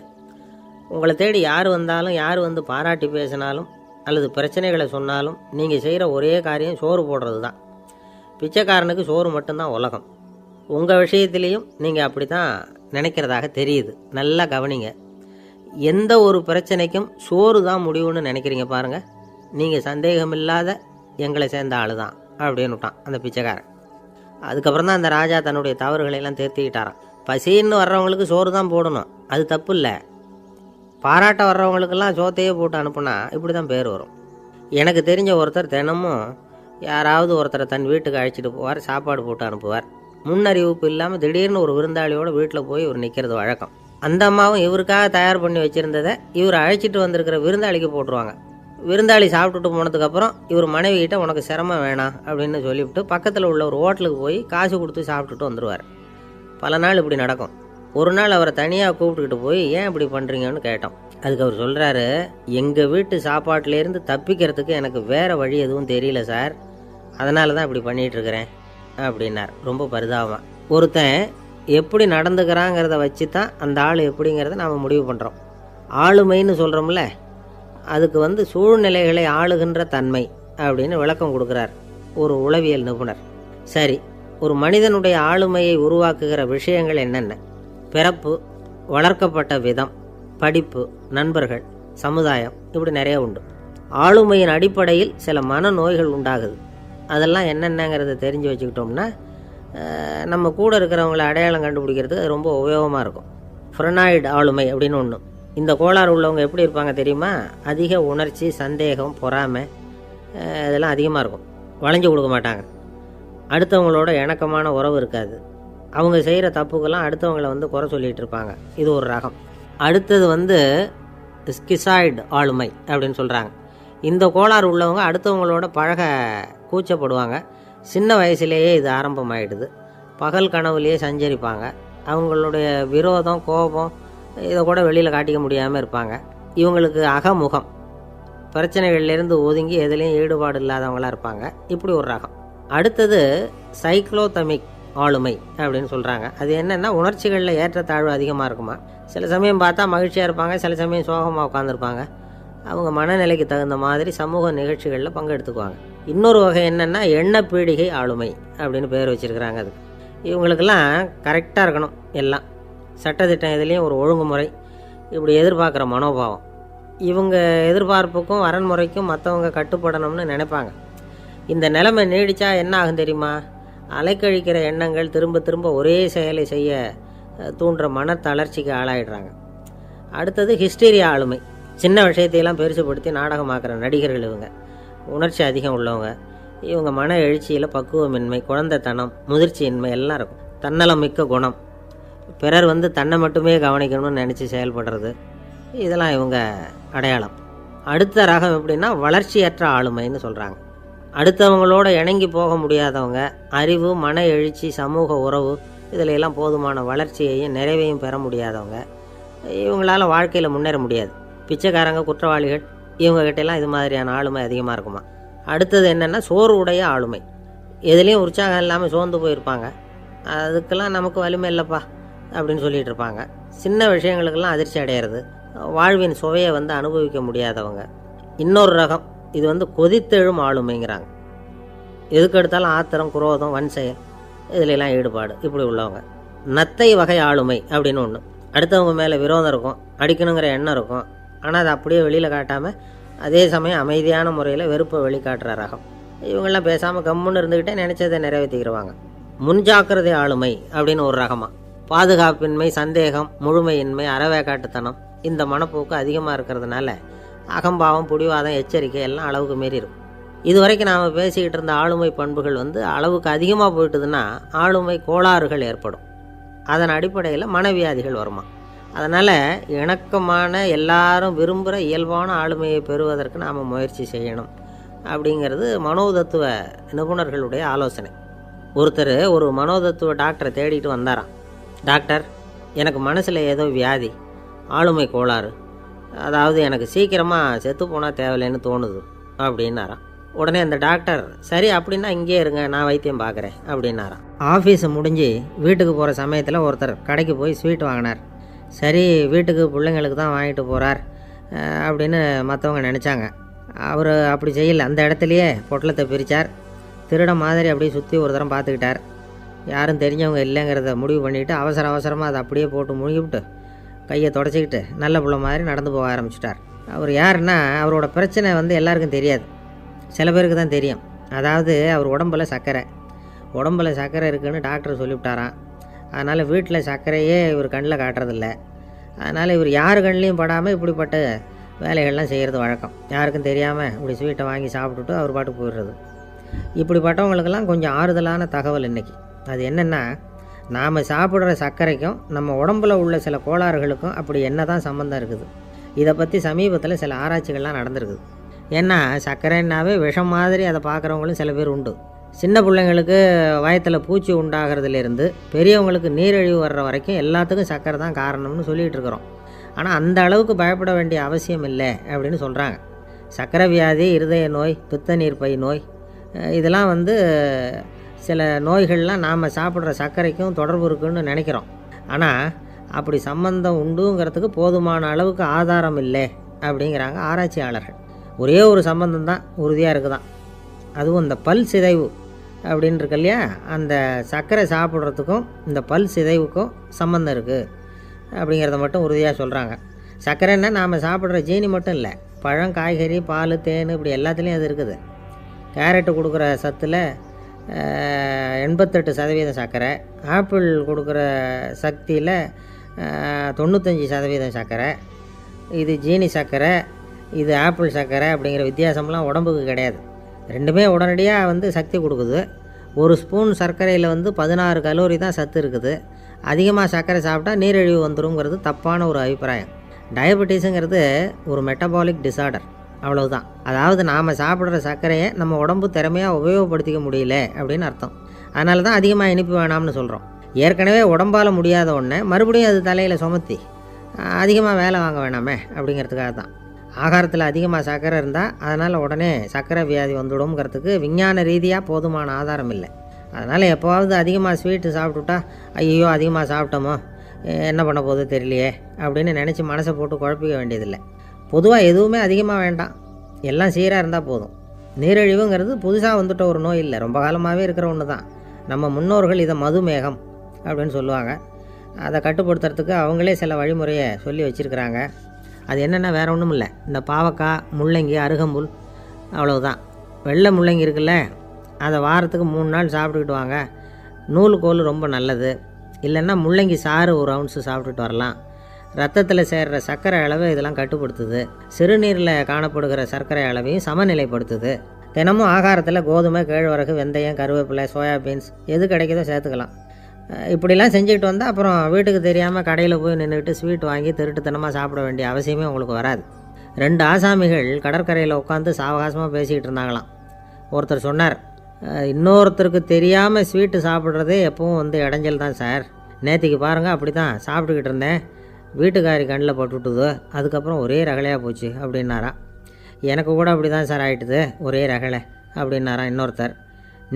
உங்களை தேடி யார் வந்தாலும், யார் பாராட்டி பேசினாலும் அல்லது பிரச்சனைகளை சொன்னாலும் நீங்கள் செய்கிற ஒரே காரியம் சோறு போடுறது தான். பிச்சைக்காரனுக்கு சோறு மட்டும்தான் உலகம். உங்கள் விஷயத்துலேயும் நீங்கள் அப்படி தான் நினைக்கிறதாக தெரியுது. நல்லா கவனிங்க. எந்த ஒரு பிரச்சனைக்கும் சோறு தான் முடிவுன்னு நினைக்கிறீங்க பாருங்கள். நீங்கள் சந்தேகமில்லாத எங்களை சேர்ந்த ஆள் தான் அப்படின்னு விட்டான் அந்த பிச்சைக்காரன். அதுக்கப்புறம் தான் அந்த ராஜா தன்னுடைய தவறுகளையெல்லாம் தேர்த்திக்கிட்டாரான். பசின்னு வர்றவங்களுக்கு சோறு தான் போடணும், அது தப்பு இல்லை. பாராட்ட வர்றவங்களுக்கெல்லாம் சோத்தையே போட்டு அனுப்புனா இப்படி தான் பேர் வரும். எனக்கு தெரிஞ்ச ஒருத்தர் தினமும் யாராவது ஒருத்தரை தன் வீட்டுக்கு அழைச்சிட்டு போவார், சாப்பாடு போட்டு அனுப்புவார். முன்னறிவிப்பு இல்லாமல் திடீர்னு ஒரு விருந்தாளியோட வீட்டில் போய் இவர் நிற்கிறது வழக்கம். அந்த அம்மாவும் இவருக்காக தயார் பண்ணி வச்சுருந்ததை இவர் அழைச்சிட்டு வந்திருக்கிற விருந்தாளிக்கு போட்டுருவாங்க. விருந்தாளி சாப்பிட்டுட்டு போனதுக்கப்புறம் இவர் மனைவிகிட்ட உனக்கு சிரமம் வேணாம் அப்படின்னு சொல்லிவிட்டு பக்கத்தில் உள்ள ஒரு ஹோட்டலுக்கு போய் காசு கொடுத்து சாப்பிட்டுட்டு வந்துடுவார். பல நாள் இப்படி நடக்கும். ஒரு நாள் அவரை தனியாக கூப்பிட்டுக்கிட்டு போய் ஏன் இப்படி பண்ணுறீங்கன்னு கேட்டோம். அதுக்கு அவர் சொல்கிறாரு, எங்கள் வீட்டு சாப்பாட்டிலேருந்து தப்பிக்கிறதுக்கு எனக்கு வேறு வழி எதுவும் தெரியல சார், அதனால தான் இப்படி பண்ணிகிட்ருக்கிறேன் அப்படின்னார் ரொம்ப பரிதாபமாக. ஒருத்தன் எப்படி நடந்துக்கிறாங்கிறத வச்சு தான் அந்த ஆள் எப்படிங்கிறத நாம் முடிவு பண்ணுறோம். ஆளுமைன்னு சொல்கிறோம்ல, அதுக்கு சூழ்நிலைகளை ஆளுகின்ற தன்மை அப்படின்னு விளக்கம் கொடுக்குறார் ஒரு உளவியல் நிபுணர். சரி, ஒரு மனிதனுடைய ஆளுமையை உருவாக்குகிற விஷயங்கள் என்னென்ன? பிறப்பு, வளர்க்கப்பட்ட விதம், படிப்பு, நண்பர்கள், சமுதாயம், இப்படி நிறைய உண்டு. ஆளுமையின் அடிப்படையில் சில மனநோய்கள் உண்டாகுது. அதெல்லாம் என்னென்னங்கிறத தெரிஞ்சு வச்சுக்கிட்டோம்னா நம்ம கூட இருக்கிறவங்கள அடையாளம் கண்டுபிடிக்கிறதுக்கு அது ரொம்ப உபயோகமாக இருக்கும். ஃப்ரெனாய்டு ஆளுமை அப்படின்னு ஒன்று, இந்த கோளாறு உள்ளவங்க எப்படி இருப்பாங்க தெரியுமா? அதிக உணர்ச்சி, சந்தேகம், பொறாமை இதெல்லாம் அதிகமாக இருக்கும். வளைஞ்சு கொடுக்க மாட்டாங்க. அடுத்தவங்களோட இணக்கமான உறவு இருக்காது. அவங்க செய்கிற தப்புக்கெல்லாம் அடுத்தவங்களை வந்து குறை சொல்லிகிட்டு இருப்பாங்க. இது ஒரு ரகம். அடுத்தது ஸ்கிசாய்டு ஆளுமை அப்படின்னு சொல்கிறாங்க. இந்த கோளாறு உள்ளவங்க அடுத்தவங்களோட பழக கூச்சப்படுவாங்க. சின்ன வயசுலேயே இது ஆரம்பமாயிடுது. பகல் கனவுலேயே சஞ்சரிப்பாங்க. அவங்களுடைய விரோதம், கோபம் இதை கூட வெளியில் காட்டிக்க முடியாமல் இருப்பாங்க. இவங்களுக்கு அகமுகம், பிரச்சனைகள்லேருந்து ஒதுங்கி எதுலேயும் ஈடுபாடு இல்லாதவங்களாக இருப்பாங்க. இப்படி ஒரு ரகம். அடுத்தது சைக்ளோதமிக் ஆளுமை அப்படின்னு சொல்கிறாங்க. அது என்னென்னா, உணர்ச்சிகளில் ஏற்றத்தாழ்வு அதிகமாக இருக்குமா. சில சமயம் பார்த்தா மகிழ்ச்சியாக இருப்பாங்க, சில சமயம் சோகமாக உட்காந்துருப்பாங்க. அவங்க மனநிலைக்கு தகுந்த மாதிரி சமூக நிகழ்ச்சிகளில் பங்கெடுத்துக்குவாங்க. இன்னொரு வகை என்னென்னா எண்ணப்பீடிகை ஆளுமை அப்படின்னு பேர் வச்சுருக்கிறாங்க. அதுக்கு இவங்களுக்கெல்லாம் கரெக்டாக இருக்கணும், எல்லாம் சட்டத்திட்டம் இதுலேயும் ஒரு ஒழுங்குமுறை, இப்படி எதிர்பார்க்குற மனோபாவம். இவங்க எதிர்பார்ப்புக்கும் வரன்முறைக்கும் மற்றவங்க கட்டுப்படணும்னு நினைப்பாங்க. இந்த நிலைமை நீடித்தா என்ன ஆகும் தெரியுமா? அலைக்கழிக்கிற எண்ணங்கள் திரும்ப திரும்ப ஒரே செயலை செய்ய தூண்டுற மன தளர்ச்சிக்கு ஆளாயிடுறாங்க. அடுத்தது ஹிஸ்டீரியா ஆளுமை. சின்ன விஷயத்தையெல்லாம் பெருசுப்படுத்தி நாடகமாக்குற நடிகர்கள் இவங்க. உணர்ச்சி அதிகம் உள்ளவங்க. இவங்க மன எழுச்சியில் பக்குவமின்மை, குழந்தைத்தனம், முதிர்ச்சியின்மை எல்லாம் இருக்கும். தன்னலம் மிக்க குணம், பிறர் தன்னை மட்டுமே கவனிக்கணும்னு நினச்சி செயல்படுறது, இதெல்லாம் இவங்க அடையாளம். அடுத்த ரகம் எப்படின்னா வளர்ச்சியற்ற ஆளுமைன்னு சொல்கிறாங்க. அடுத்தவங்களோட இணங்கி போக முடியாதவங்க, அறிவு, மன எழுச்சி, சமூக உறவு இதில் எல்லாம் போதுமான வளர்ச்சியையும் நிறைவையும் பெற முடியாதவங்க. இவங்களால் வாழ்க்கையில் முன்னேற முடியாது. பிச்சைக்காரங்க, குற்றவாளிகள் இவங்ககிட்டலாம் இது மாதிரியான ஆளுமை அதிகமாக இருக்குமா. அடுத்தது என்னென்னா சோர்வுடைய ஆளுமை. எதுலேயும் உற்சாகம் இல்லாமல் சோர்ந்து போயிருப்பாங்க. அதுக்கெல்லாம் நமக்கு வலிமை இல்லைப்பா அப்படின்னு சொல்லிகிட்டு இருப்பாங்க. சின்ன விஷயங்களுக்கெல்லாம் அதிர்ச்சி அடையிறது, வாழ்வின் சுவையை அனுபவிக்க முடியாதவங்க. இன்னொரு ரகம் இது கொதித்தெழும் ஆளுமைங்கிறாங்க. எதுக்கு எடுத்தாலும் ஆத்திரம், குரோதம், வன்செயல் இதிலெல்லாம் ஈடுபாடு, இப்படி உள்ளவங்க. நத்தை வகை ஆளுமை அப்படின்னு ஒன்று. அடுத்தவங்க மேலே விரோதம் இருக்கும், அடிக்கணுங்கிற எண்ணம் இருக்கும். ஆனால் அதை அப்படியே வெளியில் காட்டாமல் அதே சமயம் அமைதியான முறையில் வெறுப்பை வெளிக்காட்டுற ரகம். இவங்கெல்லாம் பேசாமல் கம்முன்னு இருந்துக்கிட்டே நினச்சதை நிறைவேற்றிக்கிடுவாங்க. முன்ஜாக்கிரதை ஆளுமை அப்படின்னு ஒரு ரகமாக. பாதுகாப்பின்மை, சந்தேகம், முழுமையின்மை, அறவேக்காட்டுத்தனம் இந்த மனப்போக்கு அதிகமாக இருக்கிறதுனால அகம்பாவம், புடிவாதம், எச்சரிக்கை எல்லாம் அளவுக்கு மீறி இருக்கும். இது வரைக்கும் நாம் பேசிக்கிட்டு இருந்த ஆளுமை பண்புகள் அளவுக்கு அதிகமாக போயிட்டுதுன்னா ஆளுமை கோளாறுகள் ஏற்படும். அதன் அடிப்படையில் மனவியாதிகள் வருமா. அதனால் இணக்கமான, எல்லாரும் விரும்புகிற இயல்பான ஆளுமையை பெறுவதற்கு நாம் முயற்சி செய்யணும் அப்படிங்கிறது மனோதத்துவ நிபுணர்களுடைய ஆலோசனை. ஒருத்தர் ஒரு மனோதத்துவ டாக்டரை தேடிட்டு வந்தாராம். டாக்டர், எனக்கு மனசில் ஏதோ வியாதி, ஆளுமை கோளாறு, அதாவது எனக்கு சீக்கிரமாக செத்து போனால் தேவையில்லைன்னு தோணுது அப்படின்னாராம். உடனே அந்த டாக்டர், சரி அப்படின்னா இங்கே இருங்க, நான் வைத்தியம் பார்க்குறேன் அப்படின்னாராம். ஆஃபீஸை முடிஞ்சு வீட்டுக்கு போகிற சமயத்தில் ஒருத்தர் கடைக்கு போய் ஸ்வீட் வாங்கினார். சரி, வீட்டுக்கு பிள்ளைங்களுக்கு தான் வாங்கிட்டு போகிறார் அப்படின்னு மற்றவங்க நினச்சாங்க. அவர் அப்படி செய்யலை. அந்த இடத்துலையே பொட்டலத்தை பிரித்தார். திருட மாதிரி அப்படியே சுற்றி ஒரு தரம் பார்த்துக்கிட்டார். யாரும் தெரிஞ்சவங்க இல்லைங்கிறத முடிவு பண்ணிவிட்டு அவசரமாக அதை அப்படியே போட்டு முழுகிவிட்டு கையை தொடச்சிக்கிட்டு நல்ல பிள்ளை மாதிரி நடந்து போக ஆரம்பிச்சிட்டார். அவர் யாருன்னா, அவரோட பிரச்சனை எல்லாருக்கும் தெரியாது, சில பேருக்கு தான் தெரியும். அதாவது அவர் உடம்பில் சர்க்கரை இருக்குதுன்னு டாக்டர் சொல்லிவிட்டாராம். அதனால் வீட்டில் சர்க்கரையே இவர் கண்ணில் காட்டுறதில்ல. அதனால் இவர் யார் கண்ணிலையும் படாமல் இப்படிப்பட்ட வேலைகள்லாம் செய்கிறது வழக்கம். யாருக்கும் தெரியாமல் இப்படி ஸ்வீட்டை வாங்கி சாப்பிட்டுட்டு அவர் பாட்டுக்கு போயிடுறது. இப்படிப்பட்டவங்களுக்கெல்லாம் கொஞ்சம் ஆறுதலான தகவல் இன்றைக்கி. அது என்னென்னா, நாம் சாப்பிட்ற சர்க்கரைக்கும் நம்ம உடம்பில் உள்ள சில கோளாறுகளுக்கும் அப்படி என்ன தான் சம்மந்தம் இருக்குது. இதை பற்றி சமீபத்தில் சில ஆராய்ச்சிகள்லாம் நடந்திருக்குது. ஏன்னா சர்க்கரைன்னாவே விஷம் மாதிரி அதை பார்க்குறவங்களும் சில பேர் உண்டு. சின்ன பிள்ளைங்களுக்கு வயத்தில் பூச்சி உண்டாகிறதுலேருந்து பெரியவங்களுக்கு நீரிழிவு வர்ற வரைக்கும் எல்லாத்துக்கும் சர்க்கரை தான் காரணம்னு சொல்லிகிட்டு இருக்கிறோம். ஆனால் அந்த அளவுக்கு பயப்பட வேண்டிய அவசியம் இல்லை அப்படின்னு சொல்கிறாங்க. சர்க்கரை வியாதி, இருதய நோய், பித்த நீர்ப்பை நோய் இதெல்லாம் சில நோய்கள்லாம் நாம் சாப்பிட்ற சர்க்கரைக்கும் தொடர்பு இருக்குதுன்னு நினைக்கிறோம். ஆனால் அப்படி சம்பந்தம் உண்டுங்கிறதுக்கு போதுமான அளவுக்கு ஆதாரம் இல்லை அப்படிங்கிறாங்க ஆராய்ச்சியாளர்கள். ஒரே ஒரு சம்பந்தம் தான் உறுதியாக இருக்குதான். அதுவும் இந்த பல் சிதைவு அப்படின்னு இருக்கு இல்லையா, அந்த சர்க்கரை சாப்பிட்றதுக்கும் இந்த பல் சிதைவுக்கும் சம்மந்தம் இருக்குது அப்படிங்கிறத மட்டும் உறுதியாக சொல்கிறாங்க. சர்க்கரைன்னா நாம் சாப்பிட்ற ஜீனி மட்டும் இல்லை, பழம், காய்கறி, பால், தேன் இப்படி எல்லாத்துலேயும் அது இருக்குது. கேரட்டு கொடுக்குற சத்தில் 88% சர்க்கரை, ஆப்பிள் கொடுக்குற சக்தியில் 95% சர்க்கரை, இது ஜீனி சர்க்கரை, இது ஆப்பிள் சர்க்கரை அப்படிங்கிற வித்தியாசம்லாம் உடம்புக்கு கிடையாது. ரெண்டுமே உடனடியாக சக்தி கொடுக்குது. ஒரு ஸ்பூன் சர்க்கரையில் 16 கலோரி தான் சத்து இருக்குது. அதிகமாக சர்க்கரை சாப்பிட்டா நீரிழிவு வந்துருங்கிறது தப்பான ஒரு அபிப்பிராயம். டயபெட்டிஸுங்கிறது ஒரு மெட்டபாலிக் டிசார்டர், அவ்வளவுதான். அதாவது நாம் சாப்பிட்ற சர்க்கரையை நம்ம உடம்பு திறமையாக உபயோகப்படுத்திக்க முடியல அப்படின்னு அர்த்தம். அதனால தான் அதிகமாக இனிப்பு வேணாம்னு சொல்கிறோம். ஏற்கனவே உடம்பால் முடியாத ஒன்றை மறுபடியும் அது தலையில் சுமத்தி அதிகமாக வேலை வாங்க வேணாமே அப்படிங்கிறதுக்காக தான். ஆகாரத்தில் அதிகமாக சர்க்கரை இருந்தால் அதனால் உடனே சர்க்கரை வியாதி வந்துடும்ங்கிறதுக்கு விஞ்ஞான ரீதியாக போதுமான ஆதாரம் இல்லை. அதனால் எப்போவாவது அதிகமாக ஸ்வீட்டு சாப்பிட்டுட்டா ஐயோ அதிகமாக சாப்பிட்டோமோ என்ன பண்ண போகுது தெரியலையே அப்படின்னு நினச்சி மனசை போட்டு குழப்பிக்க வேண்டியதில்லை. பொதுவாக எதுவுமே அதிகமாக வேண்டாம், எல்லாம் சீராக இருந்தால் போதும். நீரிழிவுங்கிறது புதுசாக வந்துட்ட ஒரு நோய் இல்லை, ரொம்ப காலமாகவே இருக்கிற ஒன்று தான். நம்ம முன்னோர்கள் இதை மதுமேகம் அப்படின்னு சொல்லுவாங்க. அதை கட்டுப்படுத்துறதுக்கு அவங்களே சில வழிமுறையை சொல்லி வச்சுருக்கிறாங்க. அது என்னென்னா வேறு ஒன்றும் இல்லை, இந்த பாவக்காய், முள்ளங்கி, அருகம்புல், அவ்வளவுதான். வெள்ளை முள்ளங்கி இருக்குல்ல, அதை வாரத்துக்கு 3 நாள் சாப்பிட்டுக்கிட்டு வாங்க. நூலுக்கோல் ரொம்ப நல்லது. இல்லைன்னா முள்ளங்கி சாறு 1 ounce சாப்பிட்டுட்டு வரலாம். ரத்தத்தில் சேர்கிற சர்க்கரை அளவை இதெல்லாம் கட்டுப்படுத்துது. சிறுநீரில் காணப்படுகிற சர்க்கரை அளவையும் சமநிலைப்படுத்துது. தினமும் ஆகாரத்தில் கோதுமை, கேழ்வரகு, வெந்தயம், கருவேப்பிலை, சோயாபீன்ஸ் எது கிடைக்குதோ சேர்த்துக்கலாம். இப்படிலாம் செஞ்சுக்கிட்டு வந்தால் அப்புறம் வீட்டுக்கு தெரியாமல் கடையில் போய் நின்றுட்டு ஸ்வீட் வாங்கி திருட்டுத்தனமாக சாப்பிட வேண்டிய அவசியமே உங்களுக்கு வராது. 2 ஆசாமிகள் கடற்கரையில் உட்காந்து சாவகாசமாக பேசிக்கிட்டு இருந்தாங்களாம். ஒருத்தர் சொன்னார், இன்னொருத்தருக்கு தெரியாமல் ஸ்வீட்டு சாப்பிட்றதே எப்பவும் இடைஞ்சல் தான் சார். நேற்றுக்கு பாருங்கள் அப்படி தான் சாப்பிட்டுக்கிட்டு இருந்தேன், வீட்டுக்காரி கண்ணில் பட்டுவிட்டுது, அதுக்கப்புறம் ஒரே ரகலையாக போச்சு அப்படின்னாராம். எனக்கு கூட அப்படி தான் சார் ஆகிட்டுது, ஒரே ரகலை அப்படின்னாராம் இன்னொருத்தர்.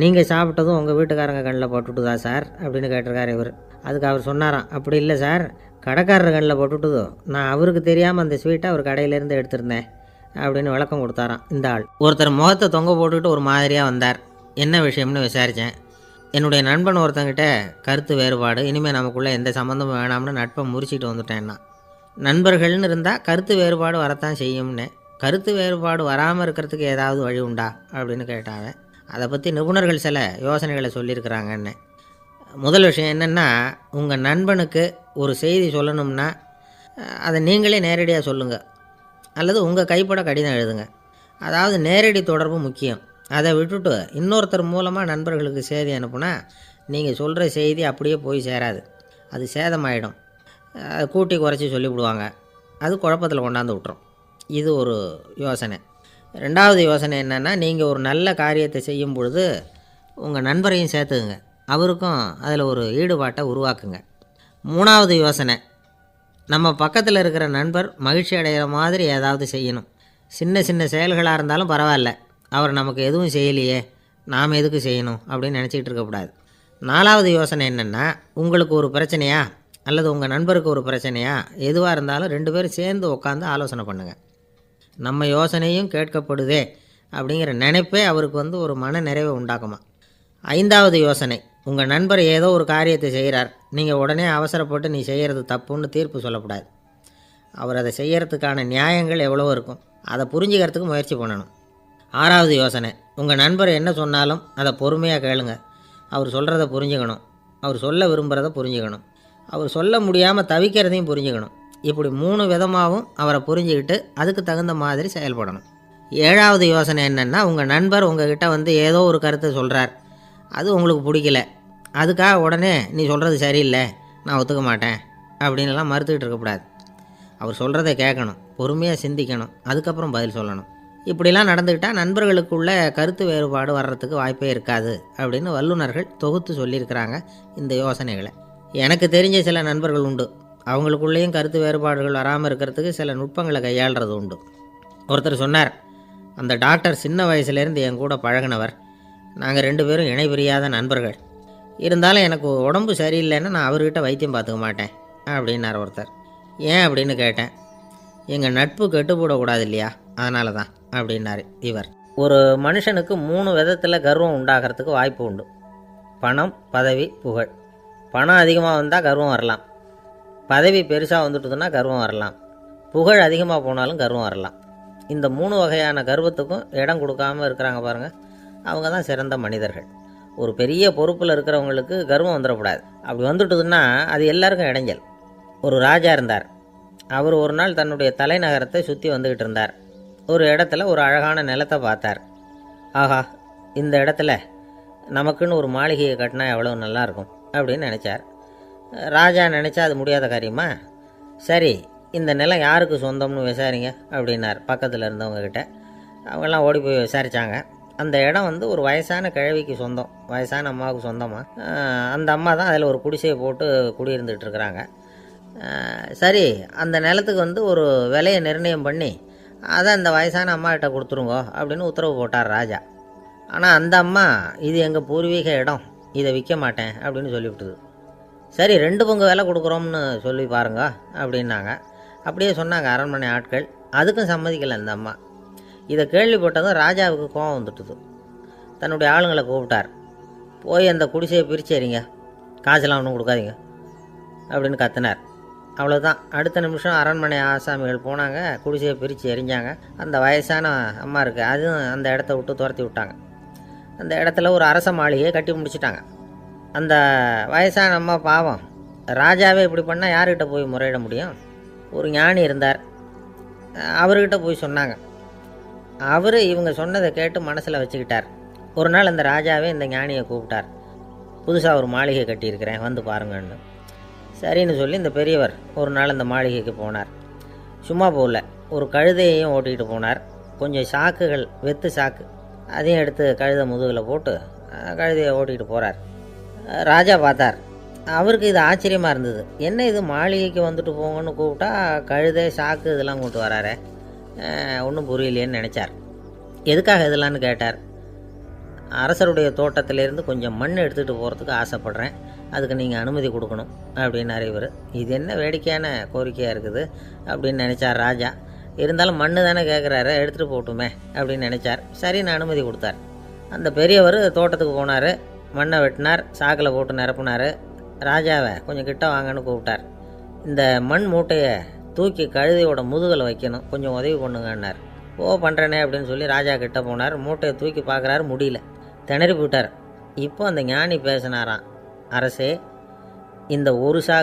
நீங்கள் சாப்பிட்டதும் உங்கள் வீட்டுக்காரங்க கண்ணில் போட்டுட்டுதா சார் அப்படின்னு கேட்டிருக்காரு இவர். அதுக்கு அவர் சொன்னாராம், அப்படி இல்லை சார், கடைக்காரர் கண்ணில் போட்டுட்டுதோ, நான் அவருக்கு தெரியாமல் அந்த ஸ்வீட்டை அவர் கடையிலேருந்து எடுத்திருந்தேன் அப்படின்னு விளக்கம் கொடுத்தாராம் இந்த ஆள். ஒருத்தர் முகத்தை தொங்க போட்டுக்கிட்டு ஒரு மாதிரியாக வந்தார். என்ன விஷயம்னு விசாரித்தேன். என்னுடைய நண்பன் ஒருத்தங்கிட்ட கருத்து வேறுபாடு, இனிமேல் நமக்குள்ளே எந்த சம்மந்தமும் வேணாம்னு நட்பை முறிச்சிட்டு வந்துட்டேன்னா. நண்பர்கள்னு இருந்தால் கருத்து வேறுபாடு வரத்தான் செய்யும்னு. கருத்து வேறுபாடு வராமல் இருக்கிறதுக்கு ஏதாவது வழி உண்டா அப்படின்னு கேட்டாங்க. அதை பற்றி நிபுணர்கள் சில யோசனைகளை சொல்லியிருக்கிறாங்கன்னு. முதல் விஷயம் என்னென்னா, உங்கள் நண்பனுக்கு ஒரு செய்தி சொல்லணும்னா அதை நீங்களே நேரடியாக சொல்லுங்கள், அல்லது உங்கள் கைப்பட கடிதம் எழுதுங்க. அதாவது நேரடி தொடர்பு முக்கியம். அதை விட்டுட்டு இன்னொருத்தர் மூலமாக நண்பர்களுக்கு செய்தி அனுப்புனா நீங்கள் சொல்கிற செய்தி அப்படியே போய் சேராது, அது சேதமாயிடும். கூட்டி குறைச்சி சொல்லிவிடுவாங்க, அது குழப்பத்தில் கொண்டாந்து விட்டுரும். இது ஒரு யோசனை. 2வது யோசனை என்னென்னா, நீங்கள் ஒரு நல்ல காரியத்தை செய்யும் பொழுது உங்கள் நண்பரையும் சேர்த்துக்குங்க, அவருக்கும் அதில் ஒரு ஈடுபாட்டை உருவாக்குங்க. 3வது யோசனை, நம்ம பக்கத்தில் இருக்கிற நண்பர் மகிழ்ச்சி அடைகிற மாதிரி ஏதாவது செய்யணும். சின்ன சின்ன செயல்களாக இருந்தாலும் பரவாயில்ல, அவர் நமக்கு எதுவும் செய்யலையே, நாம் எதுக்கு செய்யணும் அப்படின்னு நினச்சிக்கிட்டு இருக்கக்கூடாது. 4வது யோசனை என்னென்னா, உங்களுக்கு ஒரு பிரச்சனையா அல்லது உங்கள் நண்பருக்கு ஒரு பிரச்சனையா எதுவாக இருந்தாலும் 2 பேரும் சேர்ந்து உட்காந்து ஆலோசனை பண்ணுங்கள். நம்ம யோசனையும் கேட்கப்படுதே அப்படிங்கிற நினைப்பே அவருக்கு ஒரு மன நிறைவை உண்டாக்குமா. 5வது யோசனை, உங்கள் நண்பர் ஏதோ ஒரு காரியத்தை செய்கிறார், நீங்கள் உடனே அவசரப்பட்டு நீ செய்கிறது தப்புன்னு தீர்ப்பு சொல்லக்கூடாது. அவர் அதை செய்கிறதுக்கான நியாயங்கள் எவ்வளோ இருக்கும், அதை புரிஞ்சுக்கிறதுக்கு முயற்சி பண்ணணும். 6வது யோசனை, உங்கள் நண்பர் என்ன சொன்னாலும் அதை பொறுமையாக கேளுங்க. அவர் சொல்கிறத புரிஞ்சுக்கணும், அவர் சொல்ல விரும்புகிறத புரிஞ்சுக்கணும், அவர் சொல்ல முடியாமல் தவிக்கிறதையும் புரிஞ்சுக்கணும். இப்படி 3 விதமாகவும் அவரை புரிஞ்சுக்கிட்டு அதுக்கு தகுந்த மாதிரி செயல்படணும். 7வது யோசனை என்னென்னா, உங்கள் நண்பர் உங்ககிட்ட ஏதோ ஒரு கருத்தை சொல்கிறார், அது உங்களுக்கு பிடிக்கல, அதுக்காக உடனே நீ சொல்கிறது சரியில்லை, நான் ஒத்துக்க மாட்டேன் அப்படின்லாம் மறுத்துக்கிட்டு இருக்கக்கூடாது. அவர் சொல்கிறத கேட்கணும், பொறுமையாக சிந்திக்கணும், அதுக்கப்புறம் பதில் சொல்லணும். இப்படிலாம் நடந்துக்கிட்டால் நண்பர்களுக்குள்ள கருத்து வேறுபாடு வர்றதுக்கு வாய்ப்பே இருக்காது அப்படின்னு வல்லுநர்கள் தொகுத்து சொல்லியிருக்கிறாங்க இந்த யோசனைகளை. எனக்கு தெரிஞ்ச சில நண்பர்கள் உண்டு, அவங்களுக்குள்ளேயும் கருத்து வேறுபாடுகள் வராமல் இருக்கிறதுக்கு சில நுட்பங்களை கையாளுறது உண்டு. ஒருத்தர் சொன்னார், அந்த டாக்டர் சின்ன வயசுலேருந்து என் கூட பழகினவர், நாங்கள் 2 பேரும் இணை பிரியாத நண்பர்கள், இருந்தாலும் எனக்கு உடம்பு சரியில்லைன்னா நான் அவர்கிட்ட வைத்தியம் பார்த்துக்க மாட்டேன் அப்படின்னார் ஒருத்தர். ஏன் அப்படின்னு கேட்டேன். எங்கள் நட்பு கெட்டுப்படக்கூடாது இல்லையா, அதனால தான் அப்படின்னார் இவர். ஒரு மனுஷனுக்கு 3 விதத்தில் கர்வம் உண்டாகிறதுக்கு வாய்ப்பு உண்டு. பணம், பதவி, புகழ். பணம் அதிகமாக வந்தால் கர்வம் வரலாம், பதவி பெருசாக வந்துட்டுதுன்னா கர்வம் வரலாம், புகழ் அதிகமாக போனாலும் கர்வம் வரலாம். இந்த 3 வகையான கர்வத்துக்கும் இடம் கொடுக்காமல் இருக்கிறாங்க பாருங்கள், அவங்க தான் சிறந்த மனிதர்கள். ஒரு பெரிய பொறுப்பில் இருக்கிறவங்களுக்கு கர்வம் வந்துடக்கூடாது. அப்படி வந்துட்டுதுன்னா அது எல்லாருக்கும் இடைஞ்சல். ஒரு ராஜா இருந்தார், அவர் ஒரு நாள் தன்னுடைய தலைநகரத்தை சுற்றி வந்துக்கிட்டு இருந்தார். ஒரு இடத்துல ஒரு அழகான நிலத்தை பார்த்தார். ஆஹா, இந்த இடத்துல நமக்குன்னு ஒரு மாளிகையை கட்டினா எவ்வளோ நல்லாயிருக்கும் அப்படின்னு நினச்சார். ராஜா நினச்சா அது முடியாத காரியமா? சரி, இந்த நிலம் யாருக்கு சொந்தம்னு விசாரிங்க அப்படின்னார் பக்கத்தில் இருந்தவங்கக்கிட்ட. அவங்கெல்லாம் ஓடி போய் விசாரித்தாங்க. அந்த இடம் ஒரு வயசான கிழவிக்கு சொந்தம், வயசான அம்மாவுக்கு சொந்தமாக. அந்த அம்மா தான் அதில் ஒரு குடிசையை போட்டு குடியிருந்துகிட்டு இருக்கிறாங்க. சரி, அந்த நிலத்துக்கு ஒரு விலையை நிர்ணயம் பண்ணி அதை அந்த வயசான அம்மாக்கிட்ட கொடுத்துருங்கோ அப்படின்னு உத்தரவு போட்டார் ராஜா. ஆனால் அந்த அம்மா, இது எங்கள் பூர்வீக இடம், இதை விற்க மாட்டேன் அப்படின்னு சொல்லிவிட்டுது. சரி, 2 பங்கு விலை கொடுக்குறோம்னு சொல்லி பாருங்க அப்படின்னாங்க. அப்படியே சொன்னாங்க அரண்மனை ஆட்கள். அதுக்கும் சம்மதிக்கலை அந்த அம்மா. இதை கேள்விப்பட்டதும் ராஜாவுக்கு கோபம் வந்துட்டுது. தன்னுடைய ஆளுங்களை கூப்பிட்டார். போய் அந்த குடிசையை பிரித்து எறிங்க, காசெல்லாம் ஒன்றும் கொடுக்காதீங்க அப்படின்னு கத்தினார். அவ்வளோதான். அடுத்த நிமிஷம் அரண்மனை ஆசாமிகள் போனாங்க, குடிசையை பிரித்து எரிஞ்சாங்க. அந்த வயசான அம்மா இருக்குது, அதுவும் அந்த இடத்த விட்டு துரத்தி விட்டாங்க. அந்த இடத்துல ஒரு அரச மாளிகையை கட்டி முடிச்சிட்டாங்க. அந்த வயசான அம்மா பாவம், ராஜாவே இப்படி பண்ணால் யார்கிட்ட போய் முறையிட முடியும்? ஒரு ஞானி இருந்தார், அவர்கிட்ட போய் சொன்னாங்க. அவர் இவங்க சொன்னதை கேட்டு மனசில் வச்சுக்கிட்டார். ஒரு நாள் அந்த ராஜாவே இந்த ஞானியை கூப்பிட்டார். புதுசாக ஒரு மாளிகை கட்டியிருக்கிறேன், வந்து பாருங்கன்னு. சரின்னு சொல்லி இந்த பெரியவர் ஒரு நாள் அந்த மாளிகைக்கு போனார். சும்மா போகல, ஒரு கழுதையையும் ஓட்டிகிட்டு போனார். கொஞ்சம் சாக்குகள், வெத்து சாக்கு, அதையும் எடுத்து கழுதை முதுகில் போட்டு கழுதையை ஓட்டிகிட்டு போகிறார். ராஜா பார்த்தார். அவருக்கு இது ஆச்சரியமாக இருந்தது. என்ன இது, மாளிகைக்கு வந்துட்டு போங்கன்னு கூப்பிட்டா கழுதை சாக்கு இதெல்லாம் கொண்டு வராரே, ஒன்றும் புரியலையேன்னு நினச்சார். எதுக்காக இதெல்லாம்னு கேட்டார். அரசருடைய தோட்டத்திலேருந்து கொஞ்சம் மண் எடுத்துகிட்டு போகிறதுக்கு ஆசைப்பட்றேன், அதுக்கு நீங்கள் அனுமதி கொடுக்கணும் அப்படின்னாரு இவர். இது என்ன வேடிக்கையான கோரிக்கையாக இருக்குது அப்படின்னு நினச்சார் ராஜா. இருந்தாலும் மண் தானே கேட்குறாரு, எடுத்துகிட்டு போகட்டுமே அப்படின்னு நினச்சார். சரின்னு அனுமதி கொடுத்தார். அந்த பெரியவர் தோட்டத்துக்கு போனார், மண்ணை வெட்டினார், சாக்கில் போட்டு நிரப்புனார். ராஜாவை கொஞ்சம் கிட்ட வாங்கன்னு கூப்பிட்டார். இந்த மண் மூட்டையை தூக்கி கழுதையோட முதுகில் வைக்கணும், கொஞ்சம் உதவி பண்ணுங்கன்னார். பண்ணுறேனே அப்படின்னு சொல்லி ராஜா கிட்ட போனார். மூட்டையை தூக்கி பார்க்குறாரு, முடியல, திணறி போயிட்டார். இப்போ அந்த ஞானி பேசினாராம். அரசே, இந்த ஒரு சாக்கு